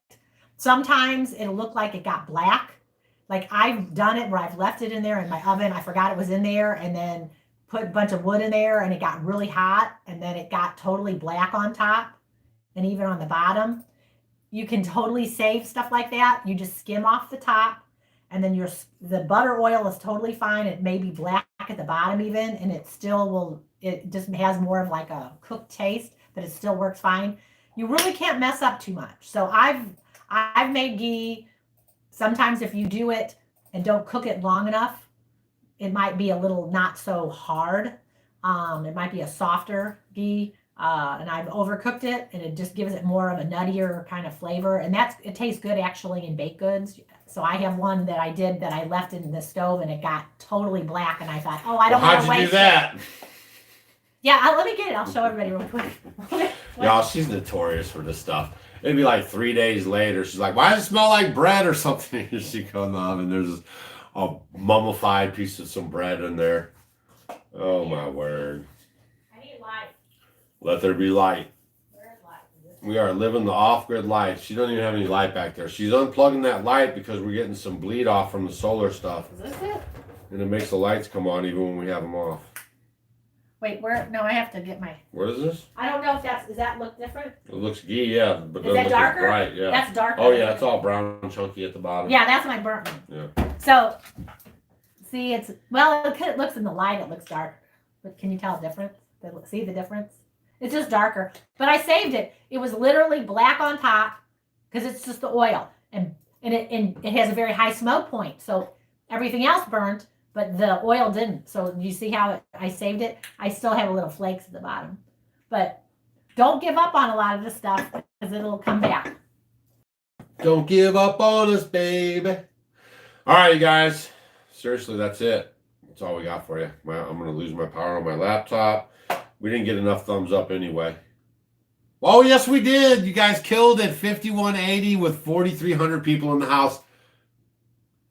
Sometimes it'll look like it got black. Like I've done it where I've left it in there in my oven. I forgot it was in there and then put a bunch of wood in there and it got really hot and then it got totally black on top and even on the bottom. You can totally save stuff like that. You just skim off the top and then the butter oil is totally fine. It may be black at the bottom even, and it still will, it just has more of like a cooked taste, but it still works fine. You really can't mess up too much. So I've made ghee. Sometimes if you do it and don't cook it long enough, it might be a little not so hard. It might be a softer ghee. And I've overcooked it and it just gives it more of a nuttier kind of flavor. And it tastes good actually in baked goods. So I have one that I did that I left in the stove and it got totally black. And I thought, oh, I don't want to waste it. How'd you do that? Yeah, let me get it. I'll show everybody real quick. Y'all, she's notorious for this stuff. It'd be like 3 days later. She's like, why does it smell like bread or something? And she goes in the oven. There's a mummified piece of some bread in there. Oh, my word. I need light. Let there be light. Where is light? We are living the off-grid life. She doesn't even have any light back there. She's unplugging that light because we're getting some bleed off from the solar stuff. Is this it? And it makes the lights come on even when we have them off. Wait, where? No, I have to get my... What is this? I don't know if does that look different? It looks ghee, yeah. But is that darker? Bright, yeah. That's darker. Oh, yeah, it's all brown and chunky at the bottom. Yeah, that's my burnt one. Yeah. So, see, it looks in the light, it looks dark. But can you tell the difference? See the difference? It's just darker. But I saved it. It was literally black on top because it's just the oil. And it has a very high smoke point. So everything else burnt, but the oil didn't. So you see how I saved it? I still have a little flakes at the bottom. But don't give up on a lot of this stuff because it'll come back. Don't give up on us, baby. All right, you guys. Seriously, that's it. That's all we got for you. I'm going to lose my power on my laptop. We didn't get enough thumbs up anyway. Oh, yes, we did. You guys killed it. 5180 with 4,300 people in the house.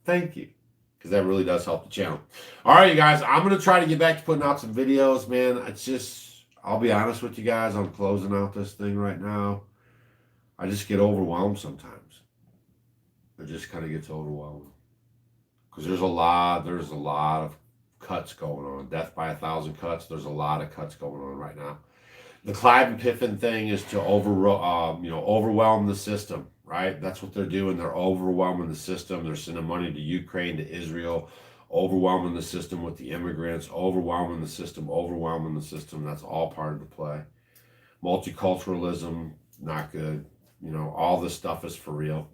Thank you. Because that really does help the channel. All right, you guys. I'm going to try to get back to putting out some videos, man. It's just, I'll be honest with you guys. I'm closing out this thing right now. I just get overwhelmed sometimes. It just kind of gets overwhelming. Because there's a lot of cuts going on. Death by 1,000 cuts. There's a lot of cuts going on right now. The Clive and Piffin thing is to overwhelm the system, right? That's what they're doing. They're overwhelming the system. They're sending money to Ukraine, to Israel, overwhelming the system with the immigrants, overwhelming the system. That's all part of the play. Multiculturalism, not good. All this stuff is for real.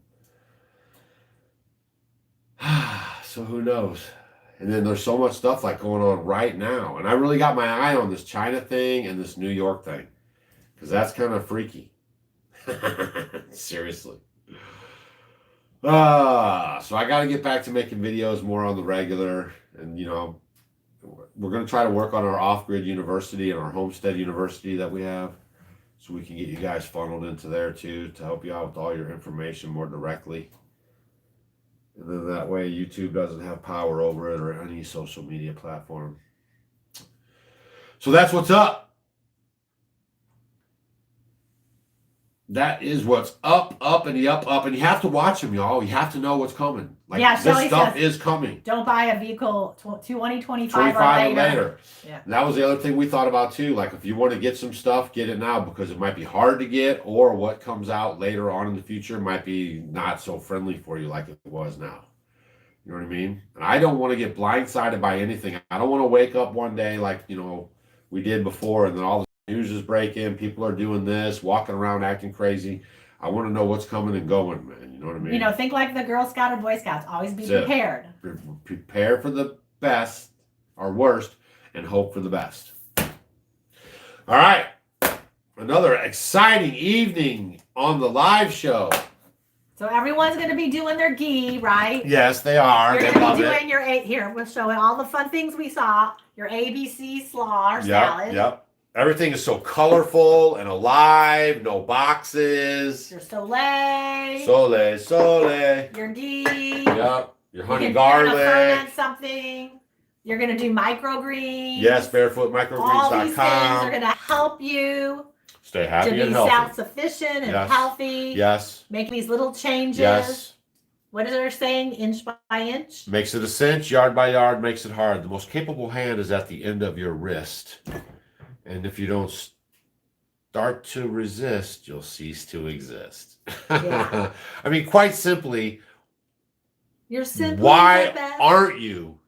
So who knows? And then there's so much stuff like going on right now. And I really got my eye on this China thing and this New York thing. Because that's kind of freaky. Seriously. So I got to get back to making videos more on the regular. And, we're going to try to work on our off-grid university and our Homestead university that we have. So we can get you guys funneled into there too to help you out with all your information more directly. And then that way YouTube doesn't have power over it or any social media platform. So that's what's up. That is what's up, and the up. And you have to watch them, y'all. You have to know what's coming. Like, yeah, this stuff is coming. Don't buy a vehicle 2025 or later. Yeah. And that was the other thing we thought about too. Like, if you want to get some stuff, get it now because it might be hard to get, or what comes out later on in the future might be not so friendly for you like it was now. You know what I mean? And I don't want to get blindsided by anything. I don't want to wake up one day like, we did before, and then all the news is breaking, people are doing this, walking around acting crazy. I want to know what's coming and going, man. You know what I mean? Think like the Girl Scout or Boy Scouts. Always be prepared. Prepare for the best or worst and hope for the best. All right. Another exciting evening on the live show. So everyone's going to be doing their ghee, right? Yes, they are. You're going to be doing your here. We're showing all the fun things we saw. Your ABC slaw or salad. Yep. Everything is so colorful and alive. No boxes. Your soleil. Soleil. Your ghee. Yep. Your honey garlic. You're going to ferment something. You're going to do microgreens. Yes, barefootmicrogreens.com. All these things are going to help you. Stay happy and To healthy. be self-sufficient and healthy. Yes. Make these little changes. Yes. What is it saying? Inch by inch? Makes it a cinch, yard by yard, makes it hard. The most capable hand is at the end of your wrist. And if you don't start to resist, you'll cease to exist. Yeah. I mean, quite simply, You're simply why aren't you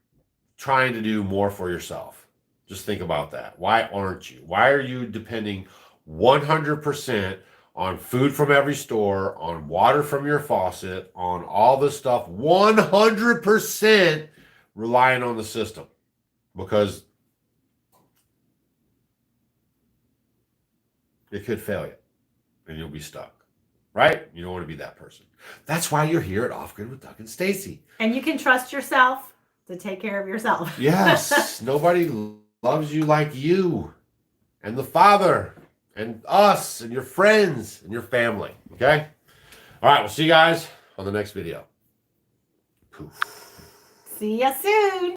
trying to do more for yourself? Just think about that. Why aren't you? Why are you depending 100% on food from every store, on water from your faucet, on all this stuff, 100% relying on the system? Because it could fail you and you'll be stuck, right? You don't want to be that person. That's why you're here at Off Grid with Doug and Stacy. And you can trust yourself to take care of yourself. Yes. Nobody loves you like you and the Father and us and your friends and your family. Okay? All right. We'll see you guys on the next video. Poof. See ya soon.